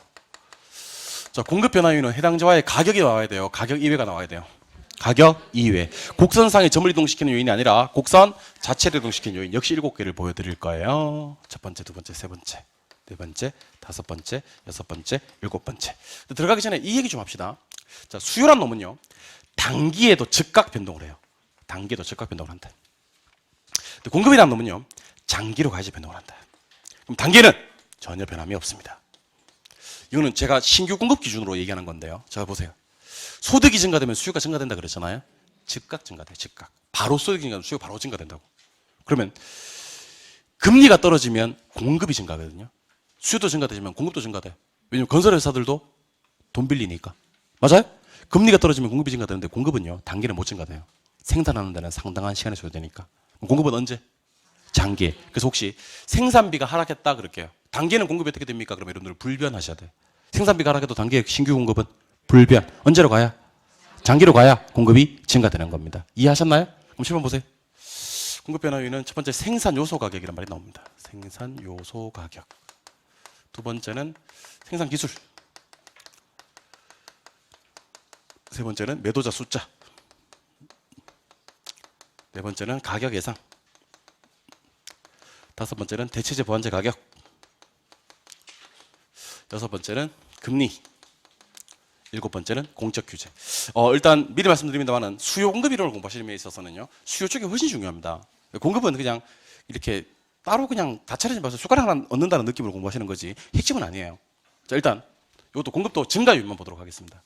자, 공급 변화 요인은 해당자와의 가격이 나와야 돼요. 가격 이외가 나와야 돼요. 가격 이외. 곡선상에 점을 이동시키는 요인이 아니라 곡선 자체를 이동시키는 요인 역시 7개를 보여드릴 거예요. 첫 번째, 두 번째, 세 번째, 네 번째, 다섯 번째, 여섯 번째, 일곱 번째. 들어가기 전에 이 얘기 좀 합시다. 자, 수요란 놈은요, 단기에도 즉각 변동을 해요. 단기에도 즉각 변동을 한다. 공급이란 놈은요, 장기로 가야지 변동을 한다. 그럼 단기에는 전혀 변함이 없습니다. 이거는 제가 신규 공급 기준으로 얘기하는 건데요. 자, 보세요. 소득이 증가되면 수요가 증가된다 그랬잖아요. 즉각 증가돼, 즉각. 바로 소득이 증가되면 수요가 바로 증가된다고. 그러면 금리가 떨어지면 공급이 증가하거든요. 수요도 증가되지만 공급도 증가돼. 왜냐면 건설회사들도 돈 빌리니까. 맞아요? 금리가 떨어지면 공급이 증가되는데 공급은요, 단기는 못 증가돼요. 생산하는 데는 상당한 시간이 소요되니까. 공급은 언제? 장기. 그래서 혹시 생산비가 하락했다 그럴게요. 단기에는 공급이 어떻게 됩니까? 그러면 여러분들 불변하셔야 돼요. 생산비가 하락해도 단기에 신규 공급은 불변. 언제로 가야? 장기로 가야 공급이 증가되는 겁니다. 이해하셨나요? 그럼 7번 보세요. 공급 변화 요인은 첫 번째 생산 요소 가격이란 말이 나옵니다. 생산 요소 가격. 두 번째는 생산 기술. 세 번째는 매도자 숫자. 네 번째는 가격 예상. 다섯 번째는 대체재 보완제 가격. 여섯 번째는 금리. 일곱 번째는 공적 규제. 일단 미리 말씀드립니다만은 수요 공급 이론을 공부하시는 데 있어서는요, 수요 쪽이 훨씬 중요합니다. 공급은 그냥 이렇게 따로 그냥 다 차려진 봐서 숟가락 하나 얻는다는 느낌으로 공부하시는 거지 핵심은 아니에요. 자, 일단 이것도 공급도 증가 요인만 보도록 하겠습니다.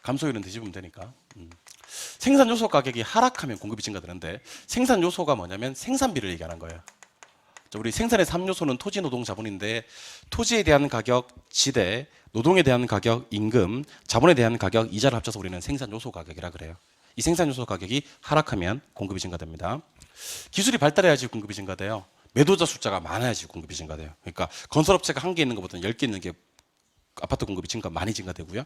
감소 요인은 뒤집으면 되니까. 생산 요소 가격이 하락하면 공급이 증가되는데, 생산 요소가 뭐냐면 생산비를 얘기하는 거예요. 우리 생산의 3요소는 토지, 노동, 자본인데, 토지에 대한 가격, 지대, 노동에 대한 가격, 임금, 자본에 대한 가격, 이자를 합쳐서 우리는 생산 요소 가격이라 그래요. 이 생산 요소 가격이 하락하면 공급이 증가됩니다. 기술이 발달해야지 공급이 증가돼요. 매도자 숫자가 많아야지 공급이 증가돼요. 그러니까 건설업체가 한 개 있는 것보다는 10개 있는 게 아파트 공급이 많이 증가되고요.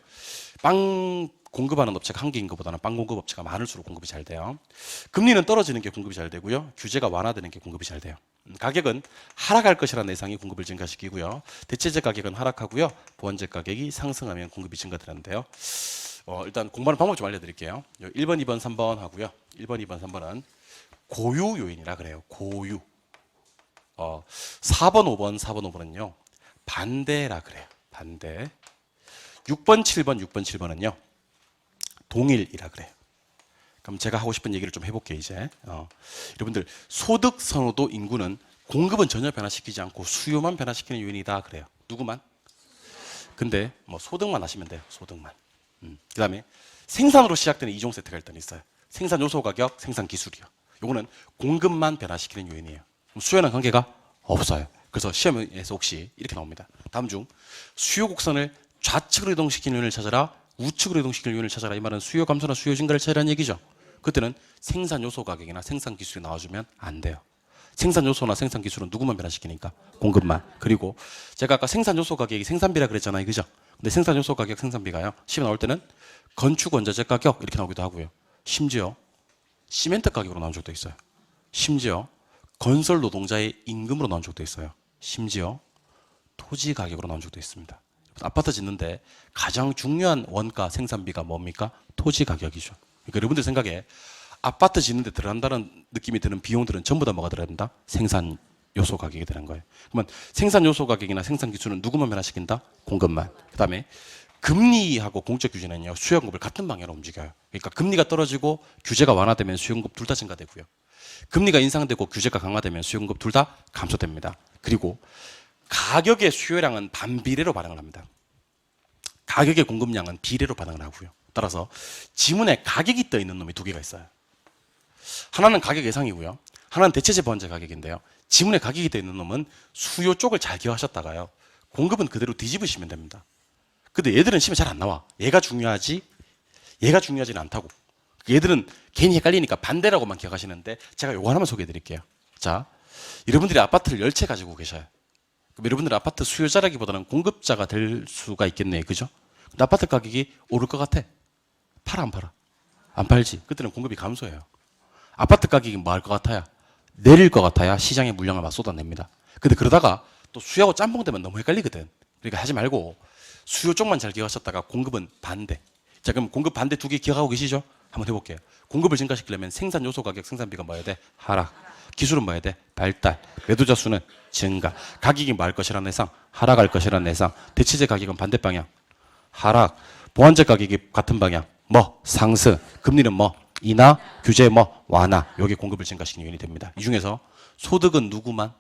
빵 공급하는 업체가 한 개인 것보다는 빵 공급 업체가 많을수록 공급이 잘 돼요. 금리는 떨어지는 게 공급이 잘 되고요. 규제가 완화되는 게 공급이 잘 돼요. 가격은 하락할 것이라는 예상이 공급을 증가시키고요. 대체재 가격은 하락하고요. 보완재 가격이 상승하면 공급이 증가되는데요. 일단 공부하는 방법 좀 알려드릴게요. 1번, 2번, 3번 하고요. 1번, 2번, 3번은 고유 요인이라 그래요. 고유. 4번, 5번, 4번, 5번은요. 반대라 그래요. 반대. 6번, 7번, 6번, 7번은요. 동일이라 그래요. 그럼 제가 하고 싶은 얘기를 좀 해볼게요, 이제. 여러분들, 소득 선호도 인구는 공급은 전혀 변화시키지 않고 수요만 변화시키는 요인이다 그래요. 누구만? 근데 뭐 소득만 하시면 돼요. 소득만. 그 다음에 생산으로 시작되는 이종 세트가 일단 있어요. 생산 요소 가격, 생산 기술이요. 요거는 공급만 변화시키는 요인이에요. 수요랑 관계가 없어요. 그래서 시험에서 혹시 이렇게 나옵니다. 다음 중 수요 곡선을 좌측으로 이동시키는 요인을 찾아라, 우측으로 이동시키는 요인을 찾아라. 이 말은 수요 감소나 수요 증가를 찾으라는 얘기죠. 그때는 생산 요소 가격이나 생산 기술이 나와주면 안 돼요. 생산 요소나 생산 기술은 누구만 변화시키니까? 공급만. 그리고 제가 아까 생산 요소 가격이 생산비라 그랬잖아요, 그죠? 근데 생산 요소 가격, 생산비가요, 시험 나올 때는 건축 원자재 가격 이렇게 나오기도 하고요. 심지어 시멘트 가격으로 나온 적도 있어요. 심지어 건설 노동자의 임금으로 나온 적도 있어요. 심지어 토지 가격으로 나온 적도 있습니다. 아파트 짓는데 가장 중요한 원가 생산비가 뭡니까? 토지 가격이죠. 그러니까 여러분들 생각에 아파트 짓는데 들어간다는 느낌이 드는 비용들은 전부 다 뭐가 들어야 된다? 생산 요소 가격이 되는 거예요. 그러면 생산 요소 가격이나 생산 기술은 누구만 변화시킨다? 공급만. 그다음에 금리하고 공적 규제는요, 수요 공급을 같은 방향으로 움직여요. 그러니까 금리가 떨어지고 규제가 완화되면 수요 공급 둘 다 증가되고요. 금리가 인상되고 규제가 강화되면 수요 공급 둘 다 감소됩니다. 그리고 가격의 수요량은 반비례로 반응을 합니다. 가격의 공급량은 비례로 반응을 하고요. 따라서 지문에 가격이 떠 있는 놈이 두 개가 있어요. 하나는 가격 예상이고요. 하나는 대체재 보완재 가격인데요. 지문에 가격이 떠 있는 놈은 수요 쪽을 잘 기억하셨다가요, 공급은 그대로 뒤집으시면 됩니다. 근데 얘들은 시험에 잘 안 나와. 얘가 중요하지, 얘가 중요하지는 않다고. 얘들은 괜히 헷갈리니까 반대라고만 기억하시는데, 제가 요거 하나만 소개해 드릴게요. 자, 여러분들이 아파트를 10채 가지고 계셔요. 그럼 여러분들 아파트 수요자라기보다는 공급자가 될 수가 있겠네요. 그죠? 근데 아파트 가격이 오를 것 같아. 팔아, 안 팔아? 안 팔지. 그때는 공급이 감소해요. 아파트 가격이 뭐 할 것 같아야? 내릴 것 같아야 시장에 물량을 막 쏟아냅니다. 근데 그러다가 또 수요하고 짬뽕되면 너무 헷갈리거든. 그러니까 하지 말고 수요 쪽만 잘 기억하셨다가 공급은 반대. 자, 그럼 공급 반대 두 개 기억하고 계시죠? 한번 해볼게요. 공급을 증가시키려면 생산 요소 가격, 생산비가 뭐 해야 돼? 하락. 기술은 뭐 해야 돼? 발달. 매도자 수는 증가. 가격이 뭐 할 것이라는 예상? 하락할 것이라는 예상. 대체재 가격은 반대 방향. 하락. 보완재 가격이 같은 방향. 뭐? 상승. 금리는 뭐? 인하. 규제 뭐? 완화. 여기 공급을 증가시키는 요인이 됩니다. 이 중에서 소득은 누구만?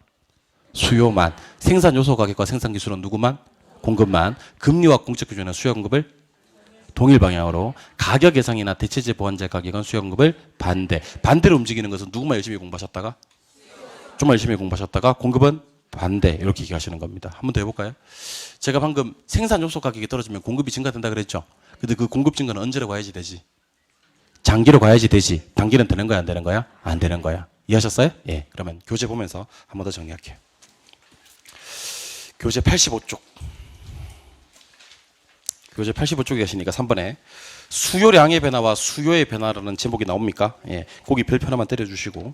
수요만. 생산 요소 가격과 생산 기술은 누구만? 공급만. 금리와 공적 규제는 수요 공급을 동일 방향으로. 가격 예상이나 대체재 보완재 가격은 수요 공급을 반대. 반대로 움직이는 것은 누구만 열심히 공부하셨다가? 좀만 열심히 공부하셨다가 공급은 반대. 이렇게 얘기하시는 겁니다. 한 번 더 해볼까요? 제가 방금 생산 요소 가격이 떨어지면 공급이 증가된다 그랬죠? 근데 그 공급 증가는 언제로 가야지 되지? 장기로 가야지 되지. 단기는 되는 거야, 안 되는 거야? 안 되는 거야. 이해하셨어요? 예. 그러면 교재 보면서 한 번 더 정리할게요. 교재 85쪽. 교재 85쪽에 가시니까 3번에 수요량의 변화와 수요의 변화라는 제목이 나옵니까? 예. 거기 별표 하나만 때려주시고.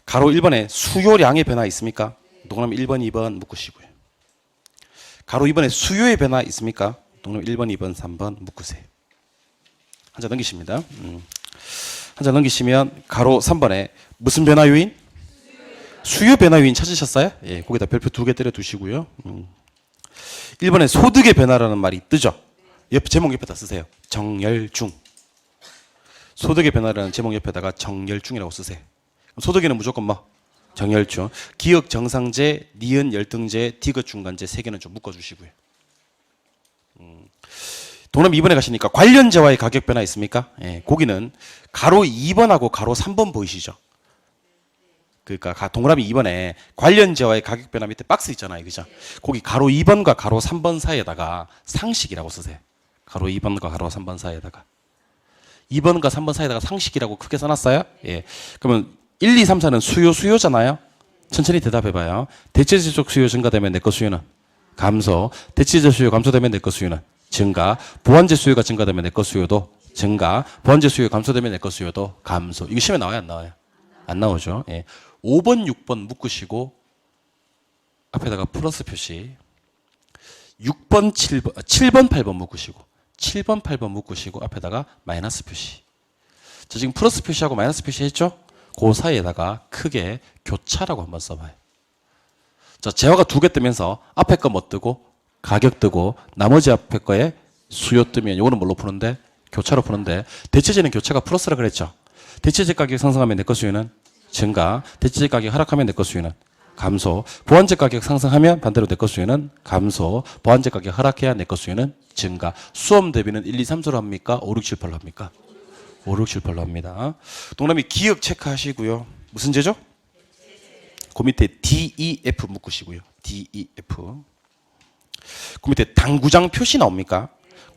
가로 1번에 수요량의 변화 있습니까? 동그라미 1번, 2번 묶으시고요. 가로 2번에 수요의 변화 있습니까? 동그라미 1번, 2번, 3번 묶으세요. 한 자 넘기십니다. 한 자 넘기시면 가로 3번에 무슨 변화 요인? 수요 변화 요인 찾으셨어요? 예, 거기다 별표 2개 때려 두시고요. 1번에 소득의 변화라는 말이 뜨죠. 제목 옆에다 쓰세요. 정열중. 소득의 변화라는 제목 옆에다가 정열중이라고 쓰세요. 소득에는 무조건 뭐? 정열중. 기억 정상제, 니은 열등제, 디귿 중간제 3개는 좀 묶어주시고요. 동남 2번에 가시니까 관련제와의 가격 변화 있습니까? 예, 거기는 가로 2번하고 가로 3번 보이시죠? 그러니까 동그라미 2번에 관련제와의 가격 변화 밑에 박스 있잖아요. 그죠? 거기 가로 2번과 가로 3번 사이에다가 상식이라고 쓰세요. 가로 2번과 가로 3번 사이에다가 2번과 3번 사이에다가 상식이라고 크게 써놨어요. 예. 그러면 1, 2, 3, 4는 수요잖아요. 천천히 대답해봐요. 대체제적 수요 증가되면 내거 수요는 감소. 대체제적 수요 감소되면 내거 수요는 증가. 보완제 수요가 증가되면 내거 수요도 증가. 보완제 수요 감소되면 내거 수요도 감소. 이거 시험에 나와요, 안 나와요? 안 나오죠. 예. 5번, 6번 묶으시고 앞에다가 플러스 표시. 6번, 7번, 8번 묶으시고 7번, 8번 묶으시고 앞에다가 마이너스 표시. 자, 지금 플러스 표시하고 마이너스 표시 했죠? 그 사이에다가 크게 교차라고 한번 써봐요. 자, 제화가 2개 뜨면서 앞에 거 뭐 뜨고 가격 뜨고 나머지 앞에 거에 수요 뜨면 이거는 뭘로 푸는데? 교차로 푸는데 대체제는 교차가 플러스라 그랬죠. 대체제 가격 상승하면 내거 수요는 증가. 대체제 가격 하락하면 내거 수요는 감소. 보완제 가격 상승하면 반대로 내거 수요는 감소. 보완제 가격 하락해야 내거 수요는 증가. 수험 대비는 1, 2, 3, 4로 합니까? 5, 6, 7, 8로 합니까? 5, 6, 7, 8로 합니다. 동남이 기억 체크하시고요. 무슨 제죠? 그 밑에 DEF 묶으시고요. DEF. 그 밑에 당구장 표시 나옵니까?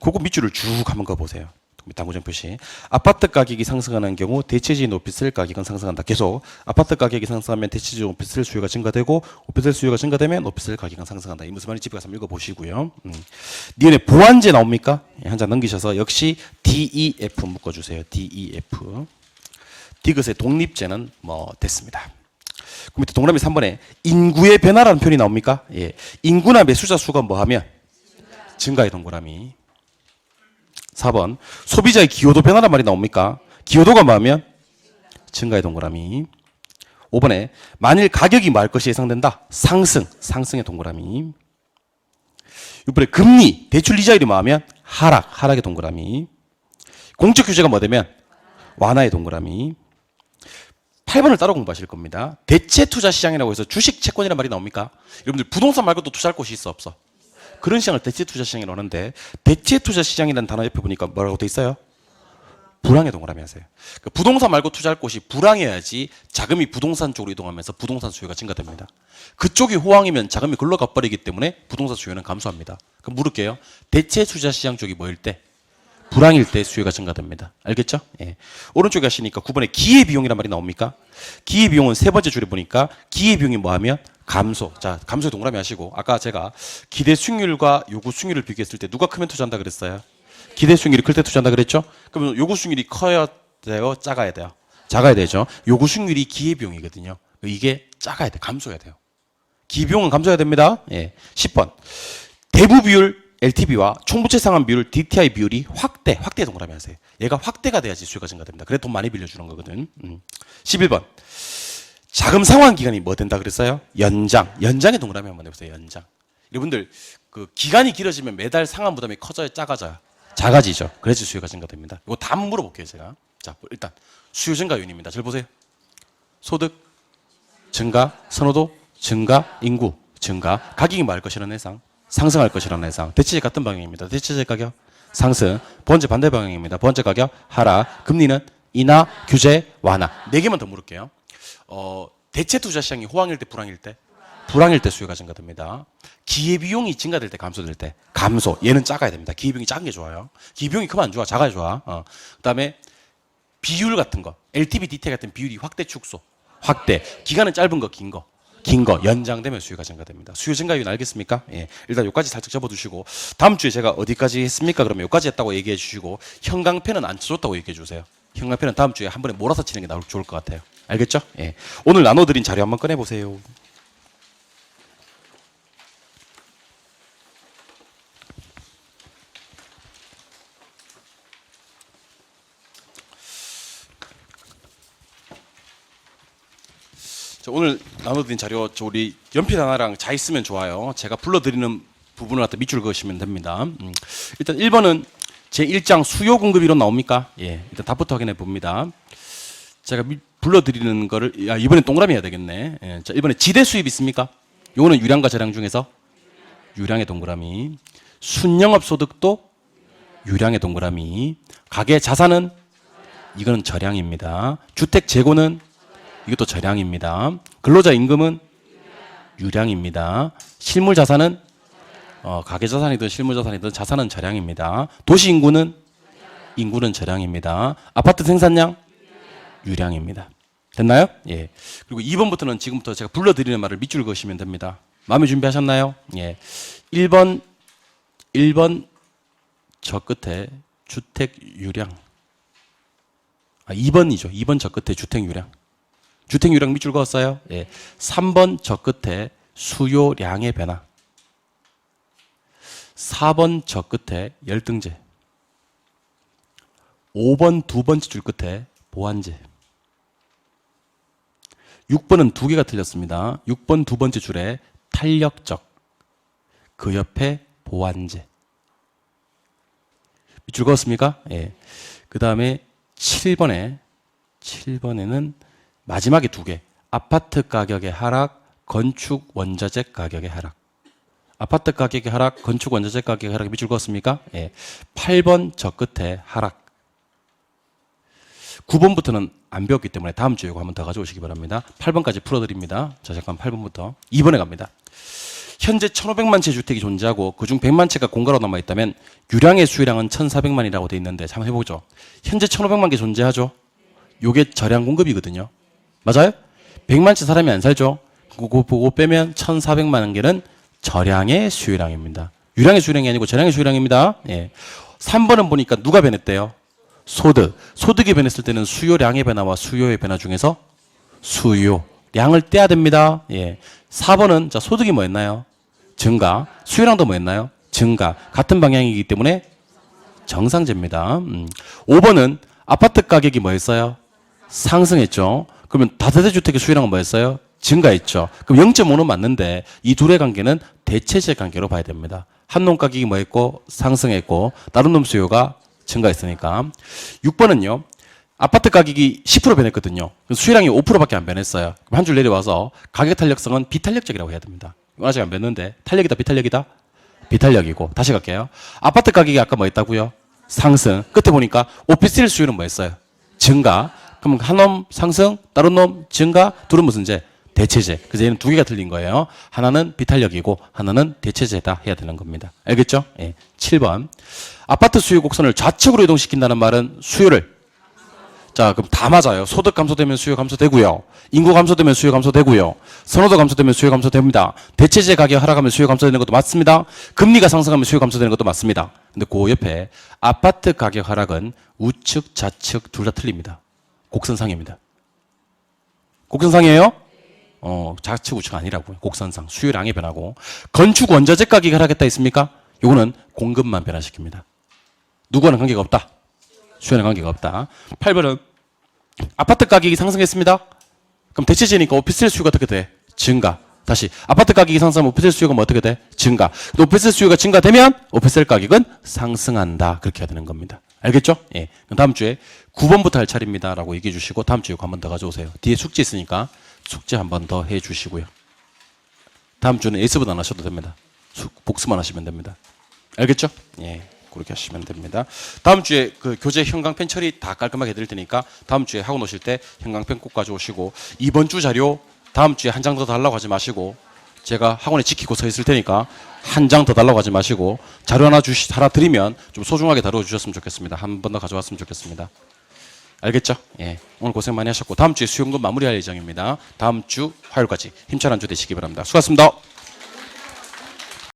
그거 밑줄을 쭉 한번 그어보세요. 당구장 표시. 아파트 가격이 상승하는 경우 대체지 오피스텔 가격은 상승한다. 계속 아파트 가격이 상승하면 대체지 오피스텔 수요가 증가되고 오피스텔 수요가 증가되면 오피스텔 가격은 상승한다. 이 무슨 말인지 집에 가서 한번 읽어보시고요. 니은에 보완제 나옵니까? 한 장 넘기셔서 역시 DEF 묶어주세요. DEF. 디귿의 독립제는 뭐 됐습니다. 그 밑에 동그라미 3번에 인구의 변화라는 표현이 나옵니까? 예. 인구나 매수자 수가 뭐 하면? 증가의 동그라미. 4번 소비자의 기여도 변화란 말이 나옵니까? 기여도가 뭐 하면? 증가의 동그라미. 5번에 만일 가격이 뭐 할 것이 예상된다? 상승의 동그라미. 6번에 금리, 대출 이자율이 뭐 하면? 하락의 동그라미. 공적 규제가 뭐 되면? 완화의 동그라미. 8번을 따로 공부하실 겁니다. 대체 투자 시장이라고 해서 주식 채권이라는 말이 나옵니까? 여러분들 부동산 말고 또 투자할 곳이 있어 없어? 그런 시장을 대체 투자 시장이라고 하는데 대체 투자 시장이라는 단어 옆에 보니까 뭐라고 돼 있어요? 불황의 동그라미 하세요. 그러니까 부동산 말고 투자할 곳이 불황해야지 자금이 부동산 쪽으로 이동하면서 부동산 수요가 증가됩니다. 그쪽이 호황이면 자금이 글로 가버리기 때문에 부동산 수요는 감소합니다. 그럼 물을게요. 대체 투자 시장 쪽이 뭐일 때? 불황일 때 수요가 증가됩니다. 알겠죠? 예. 오른쪽에 가시니까 9번에 기회비용이란 말이 나옵니까? 기회비용은 세 번째 줄에 보니까 기회비용이 뭐 하면? 감소. 자, 감소의 동그라미 하시고 아까 제가 기대 수익률과 요구 수익률을 비교했을 때 누가 크면 투자한다 그랬어요? 기대 수익률이 클 때 투자한다 그랬죠? 그러면 요구 수익률이 커야 돼요? 작아야 돼요? 작아야 되죠. 요구 수익률이 기회비용이거든요. 이게 작아야 돼. 감소해야 돼요. 기회비용은 감소해야 됩니다. 예. 10번. 대부 비율 LTV와 총부채 상환 비율 DTI 비율이 확대 동그라미 하세요. 얘가 확대가 돼야지 수요가 증가됩니다. 그래 돈 많이 빌려주는 거거든. 11번. 자금 상환 기간이 뭐 된다 그랬어요? 연장의 동그라미 한번 해보세요. 연장. 여러분들 그 기간이 길어지면 매달 상환 부담이 커져요, 작아져요? 작아지죠. 그래서 수요가 증가됩니다. 이거 다 한번 물어볼게요, 제가. 자, 일단 수요 증가 요인입니다. 잘 보세요. 소득 증가, 선호도 증가, 인구 증가, 가격이 뭐 할 것이라는 예상, 상승할 것이라는 예상. 대체제 같은 방향입니다. 대체제 가격 상승, 보완제 반대 방향입니다. 보완제 가격 하락, 금리는 인하, 규제, 완화. 4개만 더 물을게요. 대체 투자 시장이 호황일 때, 불황일 때? 불황일 때 수요가 증가됩니다. 기회비용이 증가될 때, 감소될 때? 감소. 얘는 작아야 됩니다. 기회비용이 작은 게 좋아요. 기회비용이 크면 안 좋아. 작아야 좋아. 그 다음에 비율 같은 거. LTV, DTI 같은 비율이 확대 축소. 확대. 기간은 짧은 거, 긴 거. 긴 거 연장되면 수요가 증가됩니다. 수요 증가 요인 알겠습니까? 예. 일단 여기까지 살짝 접어두시고 다음 주에 제가 어디까지 했습니까? 그러면 여기까지 했다고 얘기해 주시고 형광펜은 안 쳐줬다고 얘기해 주세요. 형광펜은 다음 주에 한 번에 몰아서 치는 게 좋을 것 같아요. 알겠죠? 예. 오늘 나눠드린 자료 한번 꺼내보세요. 오늘 나눠드린 자료 우리 연필 하나랑 자 있으면 좋아요. 제가 불러드리는 부분을 갖다 밑줄 그으시면 됩니다. 일단 1번은 제1장 수요 공급 이론 나옵니까? 예, 일단 답부터 확인해 봅니다. 제가 불러드리는 거를 이번엔 동그라미 해야 되겠네. 예, 자, 1번에 지대 수입 있습니까? 요거는 유량과 저량 중에서 유량의 동그라미. 순영업 소득도 유량의 동그라미. 가계 자산은 이거는 저량입니다. 주택 재고는 이것도 저량입니다. 근로자 임금은 유량입니다. 실물 자산은 가계 자산이든 실물 자산이든 자산은 저량입니다. 도시 인구는 저량입니다. 아파트 생산량 유량입니다. 됐나요? 예. 그리고 2번부터는 지금부터 제가 불러드리는 말을 밑줄 그으시면 됩니다. 마음의 준비하셨나요? 예. 1번 저 끝에 주택 유량. 2번이죠. 2번 저 끝에 주택 유량. 주택 유량 밑줄 그었어요? 예. 3번 저 끝에 수요량의 변화. 4번 저 끝에 열등제. 5번 두 번째 줄 끝에 보완제. 6번은 두 개가 틀렸습니다. 6번 두 번째 줄에 탄력적. 그 옆에 보완제. 밑줄 그었습니까? 예. 그 다음에 7번에는 마지막에 두 개. 아파트 가격의 하락, 건축 원자재 가격의 하락. 아파트 가격의 하락, 건축 원자재 가격의 하락 밑줄 그었습니까? 예. 8번 저 끝에 하락. 9번부터는 안 배웠기 때문에 다음 주에 이거 한번 더 가져오시기 바랍니다. 8번까지 풀어드립니다. 자, 잠깐 8번부터. 2번에 갑니다. 현재 1,500만 채 주택이 존재하고 그중 100만 채가 공가로 남아있다면 유량의 수요량은 1,400만이라고 돼 있는데 한번 해보죠. 현재 1,500만 개 존재하죠? 요게 저량 공급이거든요. 맞아요? 100만 채 사람이 안 살죠? 그거 보고 빼면 1,400만 개는 저량의 수요량입니다. 유량의 수요량이 아니고 저량의 수요량입니다. 예. 3번은 보니까 누가 변했대요? 소득. 소득이 변했을 때는 수요량의 변화와 수요의 변화 중에서 수요량을 떼야 됩니다. 예. 4번은 자, 소득이 뭐였나요? 증가. 수요량도 뭐였나요? 증가. 같은 방향이기 때문에 정상제입니다. 5번은 아파트 가격이 뭐였어요? 상승했죠. 그러면 다세대 주택의 수요량은 뭐였어요? 증가했죠. 그럼 0.5는 맞는데 이 둘의 관계는 대체제 관계로 봐야 됩니다. 한 놈 가격이 뭐했고 상승했고 다른 놈 수요가 증가했으니까. 6번은요. 아파트 가격이 10% 변했거든요. 수요량이 5%밖에 안 변했어요. 그럼 한 줄 내려와서 가격 탄력성은 비탄력적이라고 해야 됩니다. 아직 안 변했는데 탄력이다 비탄력이다? 비탄력이고. 다시 갈게요. 아파트 가격이 아까 뭐 했다고요? 상승. 끝에 보니까 오피스텔 수요는 뭐 했어요? 증가. 그럼 한 놈 상승, 다른 놈 증가, 둘은 무슨 제? 대체제. 그래서 얘는 두 개가 틀린 거예요. 하나는 비탄력이고 하나는 대체제다 해야 되는 겁니다. 알겠죠? 예. 7번. 아파트 수요 곡선을 좌측으로 이동시킨다는 말은 수요를 자, 그럼 다 맞아요. 소득 감소되면 수요 감소되고요. 인구 감소되면 수요 감소되고요. 선호도 감소되면 수요 감소됩니다. 대체제 가격 하락하면 수요 감소되는 것도 맞습니다. 금리가 상승하면 수요 감소되는 것도 맞습니다. 근데 그 옆에 아파트 가격 하락은 우측, 좌측 둘 다 틀립니다. 곡선상입니다. 곡선상이에요? 좌측 우측 아니라고요. 곡선상. 수요량이 변하고. 건축 원자재 가격이 하락했다 했습니까? 요거는 공급만 변화시킵니다. 누구와는 관계가 없다. 수요는 관계가 없다. 8번은 아파트 가격이 상승했습니다. 그럼 대체제니까 오피스텔 수요가 어떻게 돼? 증가. 다시 아파트 가격이 상승하면 오피스텔 수요가 뭐 어떻게 돼? 증가. 오피스텔 수요가 증가되면 오피스텔 가격은 상승한다. 그렇게 해야 되는 겁니다. 알겠죠? 예. 그럼 다음 주에 9번부터 할 차례입니다. 라고 얘기해 주시고 다음 주에 한 번 더 가져오세요. 뒤에 숙제 있으니까 숙제 한 번 더 해 주시고요. 다음 주는 S분 안 하셔도 됩니다. 복습만 하시면 됩니다. 알겠죠? 예. 그렇게 하시면 됩니다. 다음 주에 그 교재 형광펜 처리 다 깔끔하게 해드릴 테니까 다음 주에 학원 오실 때 형광펜 꼭 가져오시고 이번 주 자료 다음 주에 한 장 더 달라고 하지 마시고 제가 학원에 지키고 서 있을 테니까 한 장 더 달라고 하지 마시고 자료 하나 드리면 좀 소중하게 다뤄 주셨으면 좋겠습니다. 한 번 더 가져왔으면 좋겠습니다. 알겠죠? 예. 오늘 고생 많이 하셨고 다음 주에 수용도 마무리할 예정입니다. 다음 주 화요일까지 힘찬 한 주 되시기 바랍니다. 수고하셨습니다.